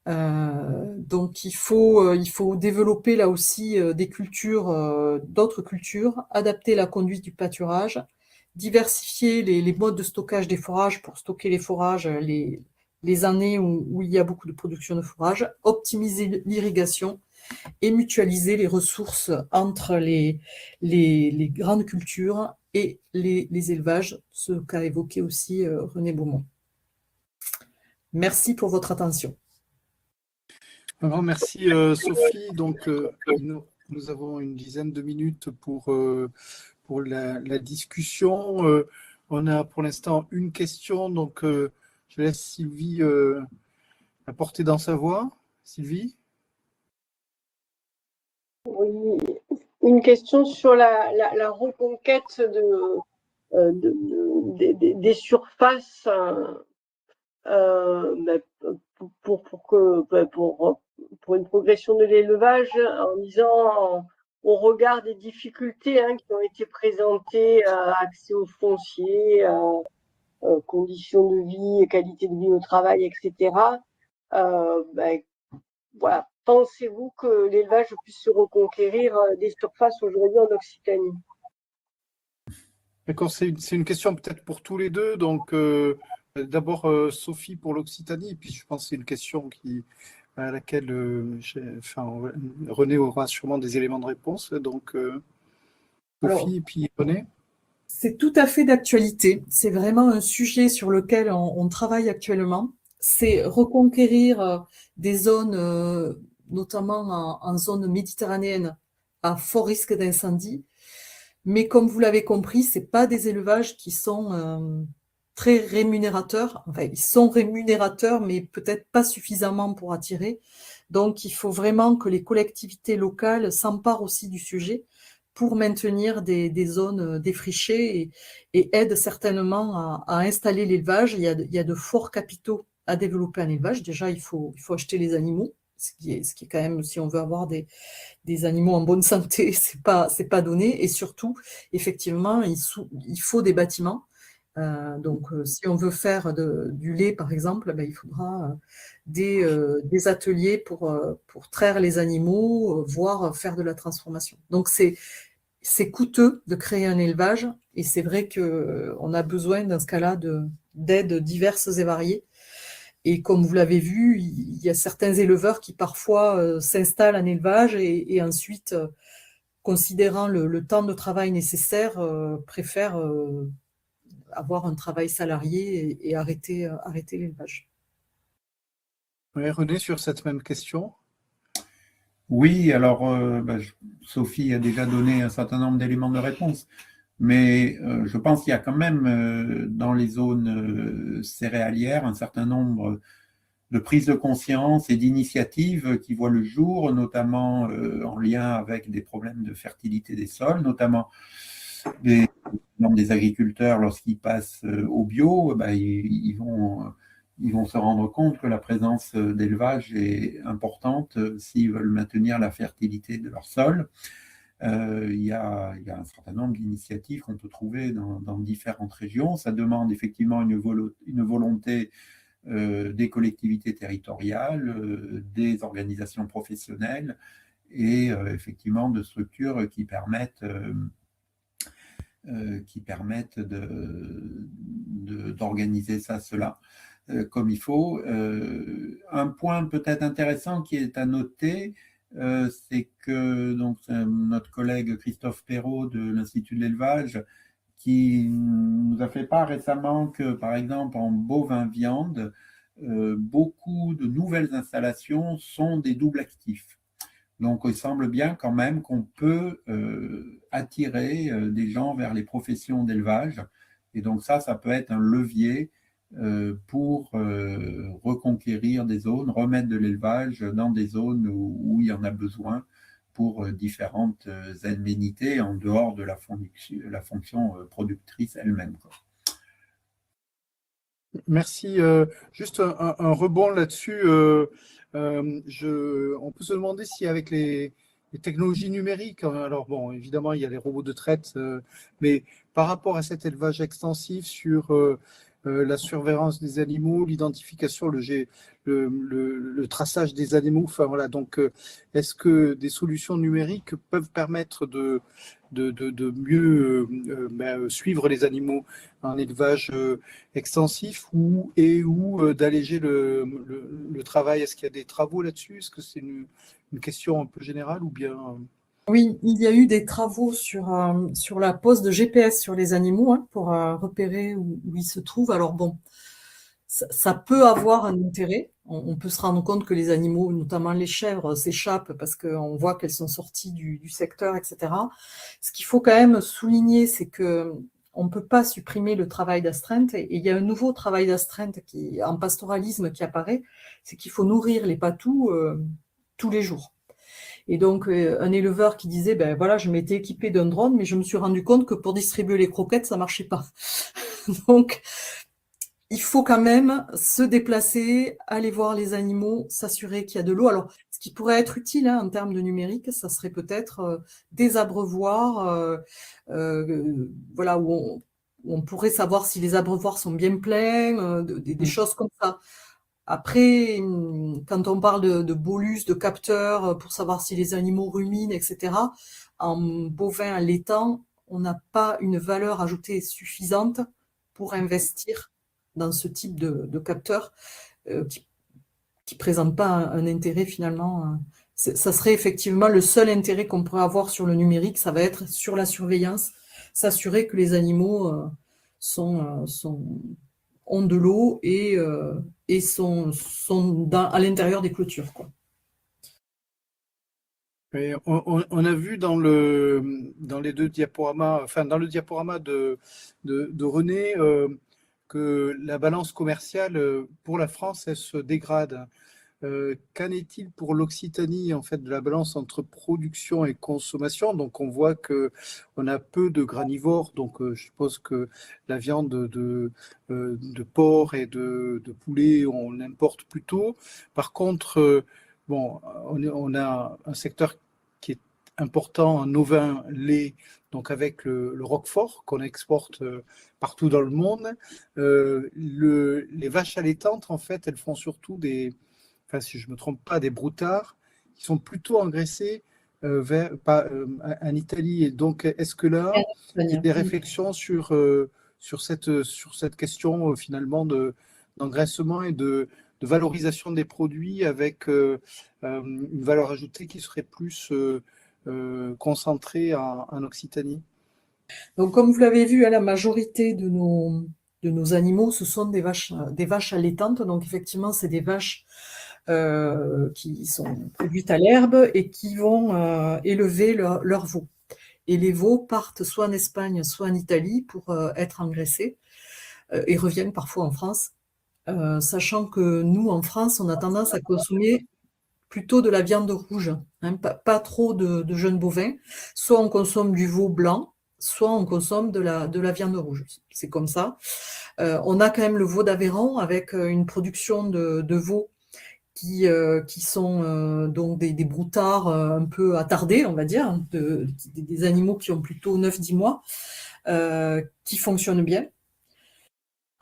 S3: Donc il faut développer là aussi des cultures, d'autres cultures, adapter la conduite du pâturage, diversifier les modes de stockage des fourrages pour stocker les fourrages les années où il y a beaucoup de production de fourrage, optimiser l'irrigation et mutualiser les ressources entre les grandes cultures et les élevages, ce qu'a évoqué aussi René Beaumont. Merci pour votre attention.
S1: Un grand merci Sophie. Donc nous avons une dizaine de minutes pour la discussion. On a pour l'instant une question, donc je laisse Sylvie apporter dans sa voix. Sylvie?
S4: Oui, une question sur la reconquête des surfaces pour une progression de l'élevage, en disant au regard des difficultés qui ont été présentées, accès au foncier, conditions de vie, qualité de vie au travail, etc. Voilà. Pensez-vous que l'élevage puisse se reconquérir des surfaces aujourd'hui en Occitanie?
S1: D'accord, c'est une question peut-être pour tous les deux. Donc d'abord Sophie pour l'Occitanie, et puis je pense que c'est une question à laquelle René aura sûrement des éléments de réponse. Donc Sophie et puis René.
S3: C'est tout à fait d'actualité. C'est vraiment un sujet sur lequel on travaille actuellement. C'est reconquérir des zones, notamment en zone méditerranéenne, à fort risque d'incendie. Mais comme vous l'avez compris, c'est pas des élevages qui sont très rémunérateurs. Enfin, ils sont rémunérateurs, mais peut-être pas suffisamment pour attirer. Donc, il faut vraiment que les collectivités locales s'emparent aussi du sujet pour maintenir des zones défrichées et aident certainement à installer l'élevage. Il y a de forts capitaux à développer un élevage. Déjà, il faut acheter les animaux, ce qui est quand même, si on veut avoir des animaux en bonne santé, c'est pas donné. Et surtout, effectivement, il faut des bâtiments. Donc, si on veut faire du lait, par exemple, ben, il faudra des ateliers pour traire les animaux, voire faire de la transformation. Donc, c'est coûteux de créer un élevage et c'est vrai qu'on a besoin dans ce cas-là d'aides diverses et variées. Et comme vous l'avez vu, il y a certains éleveurs qui parfois s'installent en élevage et ensuite, considérant le temps de travail nécessaire, préfèrent avoir un travail salarié et arrêter l'élevage.
S1: Oui, René, sur cette même question.
S2: Oui, alors Sophie a déjà donné un certain nombre d'éléments de réponse, mais je pense qu'il y a quand même dans les zones céréalières un certain nombre de prises de conscience et d'initiatives qui voient le jour, notamment en lien avec des problèmes de fertilité des sols, notamment des agriculteurs, lorsqu'ils passent au bio, ils vont se rendre compte que la présence d'élevage est importante s'ils veulent maintenir la fertilité de leur sol. Il y a un certain nombre d'initiatives qu'on peut trouver dans différentes régions. Ça demande effectivement une volonté des collectivités territoriales, des organisations professionnelles et effectivement de structures qui permettent d'organiser cela comme il faut. Un point peut-être intéressant qui est à noter, c'est que donc, notre collègue Christophe Perrault de l'Institut de l'élevage qui nous a fait part récemment que, par exemple, en bovin-viande, beaucoup de nouvelles installations sont des doubles actifs. Donc, il semble bien quand même qu'on peut attirer des gens vers les professions d'élevage. Et donc ça peut être un levier pour reconquérir des zones, remettre de l'élevage dans des zones où il y en a besoin pour différentes aménités en dehors de la fonction productrice elle-même.
S1: Merci. Juste un rebond là-dessus. On peut se demander si avec les technologies numériques, alors bon, évidemment, il y a les robots de traite, mais par rapport à cet élevage extensif sur la surveillance des animaux, l'identification, le traçage des animaux, enfin voilà, donc est-ce que des solutions numériques peuvent permettre de mieux suivre les animaux en élevage extensif ou d'alléger le travail? Est-ce qu'il y a des travaux là-dessus? Est-ce que c'est une question un peu générale ou bien...
S3: Oui, il y a eu des travaux sur la pose de GPS sur les animaux pour repérer où ils se trouvent. Alors bon, ça peut avoir un intérêt. On peut se rendre compte que les animaux, notamment les chèvres, s'échappent parce qu'on voit qu'elles sont sorties du secteur, etc. Ce qu'il faut quand même souligner, c'est que on ne peut pas supprimer le travail d'astreinte. Et il y a un nouveau travail d'astreinte en pastoralisme qui apparaît, c'est qu'il faut nourrir les patous tous les jours. Et donc, un éleveur qui disait, ben voilà, je m'étais équipé d'un drone, mais je me suis rendu compte que pour distribuer les croquettes, ça marchait pas. Donc, il faut quand même se déplacer, aller voir les animaux, s'assurer qu'il y a de l'eau. Alors, ce qui pourrait être utile en termes de numérique, ça serait peut-être des abreuvoirs, voilà, où on pourrait savoir si les abreuvoirs sont bien pleins, des choses comme ça. Après, quand on parle de bolus, de capteurs, pour savoir si les animaux ruminent, etc., en bovin allaitant, on n'a pas une valeur ajoutée suffisante pour investir dans ce type de capteurs qui présentent pas un intérêt finalement. Ça serait effectivement le seul intérêt qu'on pourrait avoir sur le numérique, ça va être sur la surveillance, s'assurer que les animaux ont de l'eau et sont à l'intérieur des clôtures, quoi.
S1: Et on a vu dans les deux diaporamas, enfin dans le diaporama de René, que la balance commerciale pour la France, elle se dégrade. Qu'en est-il pour l'Occitanie, en fait, de la balance entre production et consommation? Donc, on voit qu'on a peu de granivores, donc je suppose que la viande de porc et de poulet, on importe plutôt. Par contre, bon, on a un secteur qui est important en ovins, lait, donc avec le Roquefort qu'on exporte partout dans le monde. Les vaches allaitantes, en fait, elles font surtout enfin si je ne me trompe pas, des broutards qui sont plutôt engraissés en Italie. Et donc, est-ce que là, il y a des réflexions sur cette question finalement d'engraissement et de valorisation des produits avec une valeur ajoutée qui serait plus concentrée en Occitanie?
S3: Donc, comme vous l'avez vu, la majorité de nos animaux, ce sont des vaches allaitantes. Donc, effectivement, c'est des vaches qui sont produites à l'herbe et qui vont élever leurs veaux. Et les veaux partent soit en Espagne, soit en Italie pour être engraissés et reviennent parfois en France. Sachant que nous, en France, on a tendance à consommer plutôt de la viande rouge, hein, pas trop de jeunes bovins. Soit on consomme du veau blanc, soit on consomme de la viande rouge. C'est comme ça. On a quand même le veau d'Aveyron avec une production de veaux qui sont donc des broutards un peu attardés, on va dire, des animaux qui ont plutôt 9-10 mois, qui fonctionnent bien.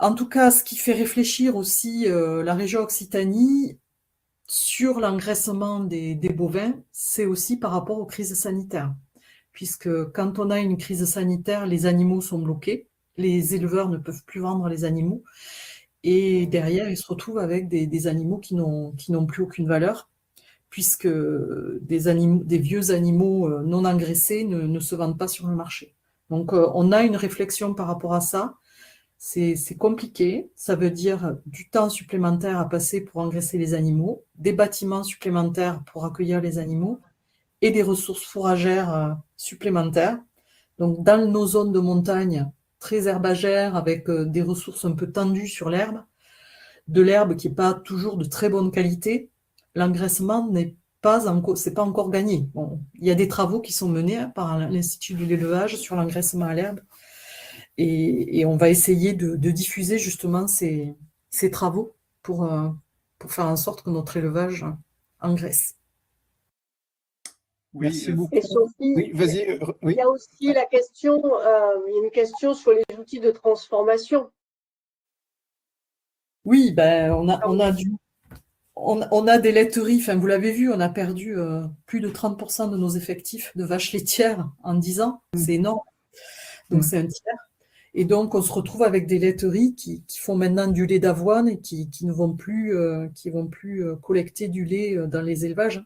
S3: En tout cas, ce qui fait réfléchir aussi la région Occitanie sur l'engraissement des bovins, c'est aussi par rapport aux crises sanitaires. Puisque quand on a une crise sanitaire, les animaux sont bloqués, les éleveurs ne peuvent plus vendre les animaux, et derrière, ils se retrouvent avec des animaux qui n'ont plus aucune valeur, puisque des vieux animaux non engraissés ne se vendent pas sur le marché. Donc, on a une réflexion par rapport à ça. C'est compliqué, ça veut dire du temps supplémentaire à passer pour engraisser les animaux, des bâtiments supplémentaires pour accueillir les animaux et des ressources fourragères supplémentaires. Donc, dans nos zones de montagne très herbagères, avec des ressources un peu tendues sur l'herbe, de l'herbe qui n'est pas toujours de très bonne qualité, l'engraissement c'est pas encore gagné. Bon, il y a des travaux qui sont menés par l'Institut de l'élevage sur l'engraissement à l'herbe, et on va essayer de diffuser justement ces travaux pour faire en sorte que notre élevage engraisse.
S2: Oui,
S1: Merci beaucoup.
S4: Et Sophie,
S1: Oui, vas-y. Oui.
S4: il y a aussi la question, il y a une question sur les outils de transformation.
S3: Oui, ben, on a des laiteries, enfin, vous l'avez vu, on a perdu plus de 30% de nos effectifs de vaches laitières en 10 ans. C'est énorme. Donc, c'est un tiers. Et donc, on se retrouve avec des laiteries qui font maintenant du lait d'avoine et qui ne vont plus, collecter du lait dans les élevages.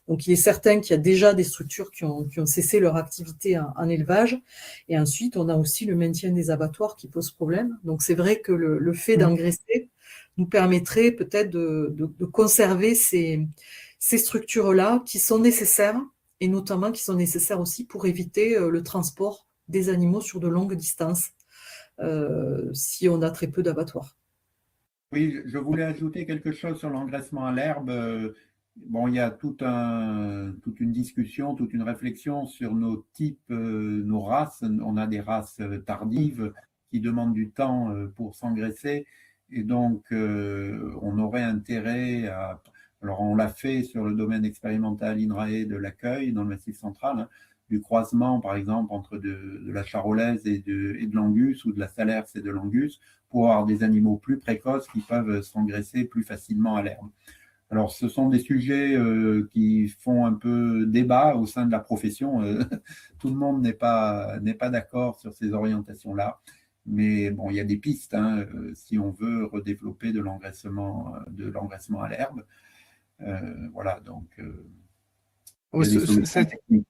S3: Donc, il est certain qu'il y a déjà des structures qui ont cessé leur activité en élevage. Et ensuite, on a aussi le maintien des abattoirs qui pose problème. Donc, c'est vrai que le fait d'engraisser nous permettrait peut-être de conserver ces structures-là qui sont nécessaires, et notamment qui sont nécessaires aussi pour éviter le transport des animaux sur de longues distances. Si on a très peu d'abattoirs.
S2: Oui, je voulais ajouter quelque chose sur l'engraissement à l'herbe. Bon, il y a toute une discussion, toute une réflexion sur nos types, nos races. On a des races tardives qui demandent du temps pour s'engraisser, et donc on aurait intérêt à... Alors, on l'a fait sur le domaine expérimental INRAE de l'accueil dans le Massif central, hein, du croisement, par exemple, entre de la charolaise et de l'angus, ou de la salers et de l'angus, pour avoir des animaux plus précoces qui peuvent s'engraisser plus facilement à l'herbe. Alors, ce sont des sujets qui font un peu débat au sein de la profession. Tout le monde n'est pas d'accord sur ces orientations-là. Mais bon, il y a des pistes, hein, si on veut redévelopper de l'engraissement à l'herbe. Voilà, donc il y a des solutions techniques.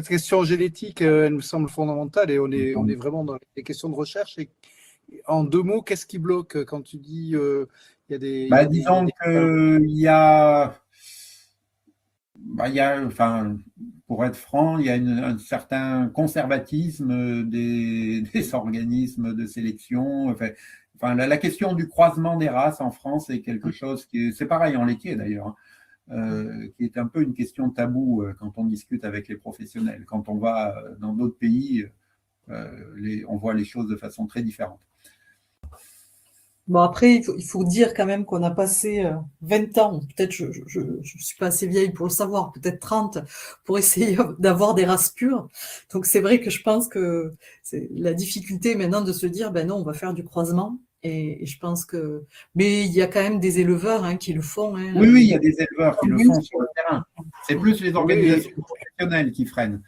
S1: cette question génétique, elle me semble fondamentale et on est vraiment dans les questions de recherche. Et en 2 mots, qu'est-ce qui bloque quand tu dis il y a des.
S2: Bah, disons qu'il y a, enfin, pour être franc, il y a un certain conservatisme des organismes de sélection. Enfin, la question du croisement des races en France est quelque chose c'est pareil en laitier d'ailleurs, qui est un peu une question taboue quand on discute avec les professionnels. Quand on va dans d'autres pays, on voit les choses de façon très différente.
S3: Bon, après, il faut dire quand même qu'on a passé 20 ans, peut-être je ne suis pas assez vieille pour le savoir, peut-être 30, pour essayer d'avoir des races pures. Donc c'est vrai que je pense que c'est la difficulté maintenant de se dire, ben non, on va faire du croisement. Et je pense que... Mais il y a quand même des éleveurs qui le font.
S2: Oui, il y a des éleveurs qui le font sur le terrain. C'est plus les organisations professionnelles qui freinent.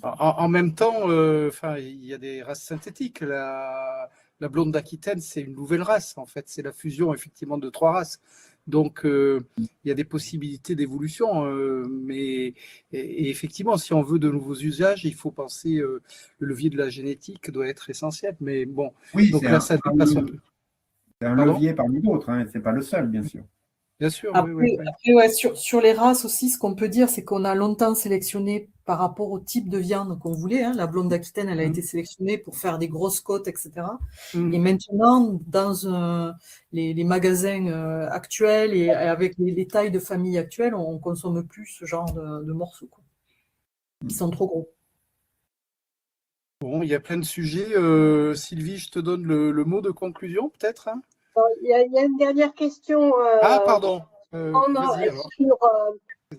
S1: En même temps, il y a des races synthétiques. La blonde d'Aquitaine, c'est une nouvelle race, en fait. C'est la fusion, effectivement, de 3 races. Donc, il y a des possibilités d'évolution. Mais effectivement, si on veut de nouveaux usages, il faut penser le levier de la génétique doit être essentiel. Mais bon,
S2: oui,
S1: donc là, ça dépasse un peu.
S2: C'est un levier parmi d'autres, ce n'est pas le seul, bien sûr.
S1: Bien sûr,
S3: après,
S1: oui.
S3: Après, sur les races aussi, ce qu'on peut dire, c'est qu'on a longtemps sélectionné par rapport au type de viande qu'on voulait. La blonde d'Aquitaine, elle a été sélectionnée pour faire des grosses côtes, etc. Et maintenant, dans les magasins actuels et avec les tailles de famille actuelles, on ne consomme plus ce genre de morceaux, quoi. Ils sont trop gros.
S1: Bon, il y a plein de sujets. Sylvie, je te donne le mot de conclusion, peut-être.
S4: Il y a une dernière question.
S1: Pardon.
S4: Sur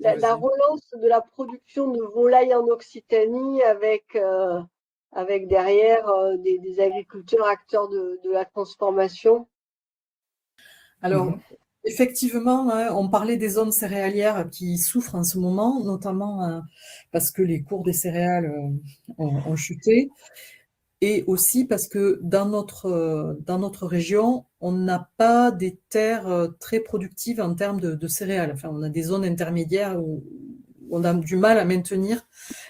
S4: la relance de la production de volailles en Occitanie avec derrière des agriculteurs acteurs de la transformation.
S3: Alors, effectivement, on parlait des zones céréalières qui souffrent en ce moment, notamment parce que les cours des céréales ont chuté. Et aussi parce que dans notre région, on n'a pas des terres très productives en termes de céréales. Enfin, on a des zones intermédiaires où on a du mal à maintenir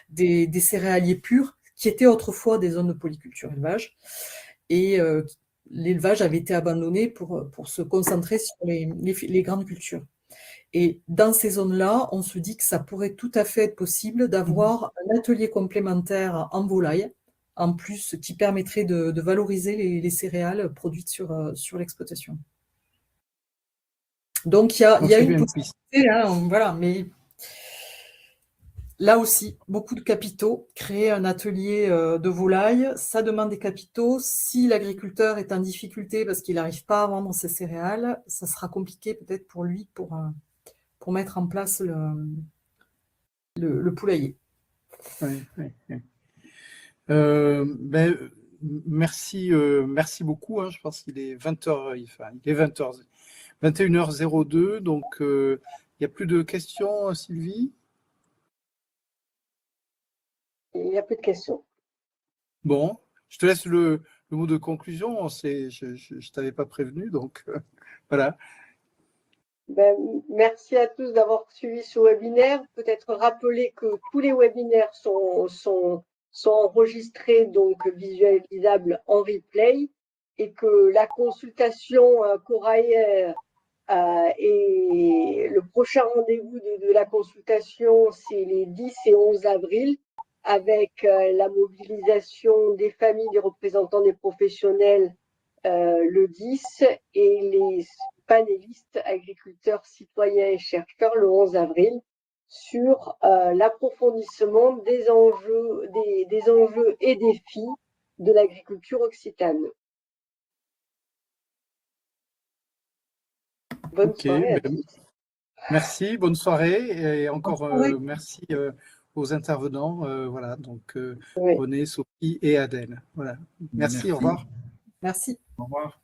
S3: des céréaliers purs, qui étaient autrefois des zones de polyculture élevage. Et l'élevage avait été abandonné pour se concentrer sur les grandes cultures. Et dans ces zones-là, on se dit que ça pourrait tout à fait être possible d'avoir un atelier complémentaire en volaille, en plus, qui permettrait de valoriser les céréales produites sur l'exploitation. Donc, il y a une possibilité, voilà, mais là aussi, beaucoup de capitaux. Créer un atelier de volaille, ça demande des capitaux. Si l'agriculteur est en difficulté parce qu'il n'arrive pas à vendre ses céréales, ça sera compliqué peut-être pour lui pour mettre en place le poulailler.
S1: Oui. Merci beaucoup. Je pense qu'il est 20h, il est 20h, 21h02. Donc, il n'y a plus de questions, Sylvie?
S4: Il n'y a plus de questions.
S1: Bon, je te laisse le mot de conclusion. Je ne t'avais pas prévenu, donc voilà.
S4: Merci à tous d'avoir suivi ce webinaire. Peut-être rappeler que tous les webinaires sont enregistrés, donc visualisables en replay, et que la consultation Corail et le prochain rendez-vous de la consultation, c'est les 10 et 11 avril, avec la mobilisation des familles, des représentants des professionnels le 10 et les panélistes agriculteurs, citoyens et chercheurs le 11 avril sur l'approfondissement des enjeux et défis de l'agriculture occitane. Bonne soirée à tous.
S1: Merci, bonne soirée et encore merci aux intervenants. Voilà, donc René, Sophie et Adèle. Voilà. Merci, au revoir.
S3: Merci.
S2: Au revoir.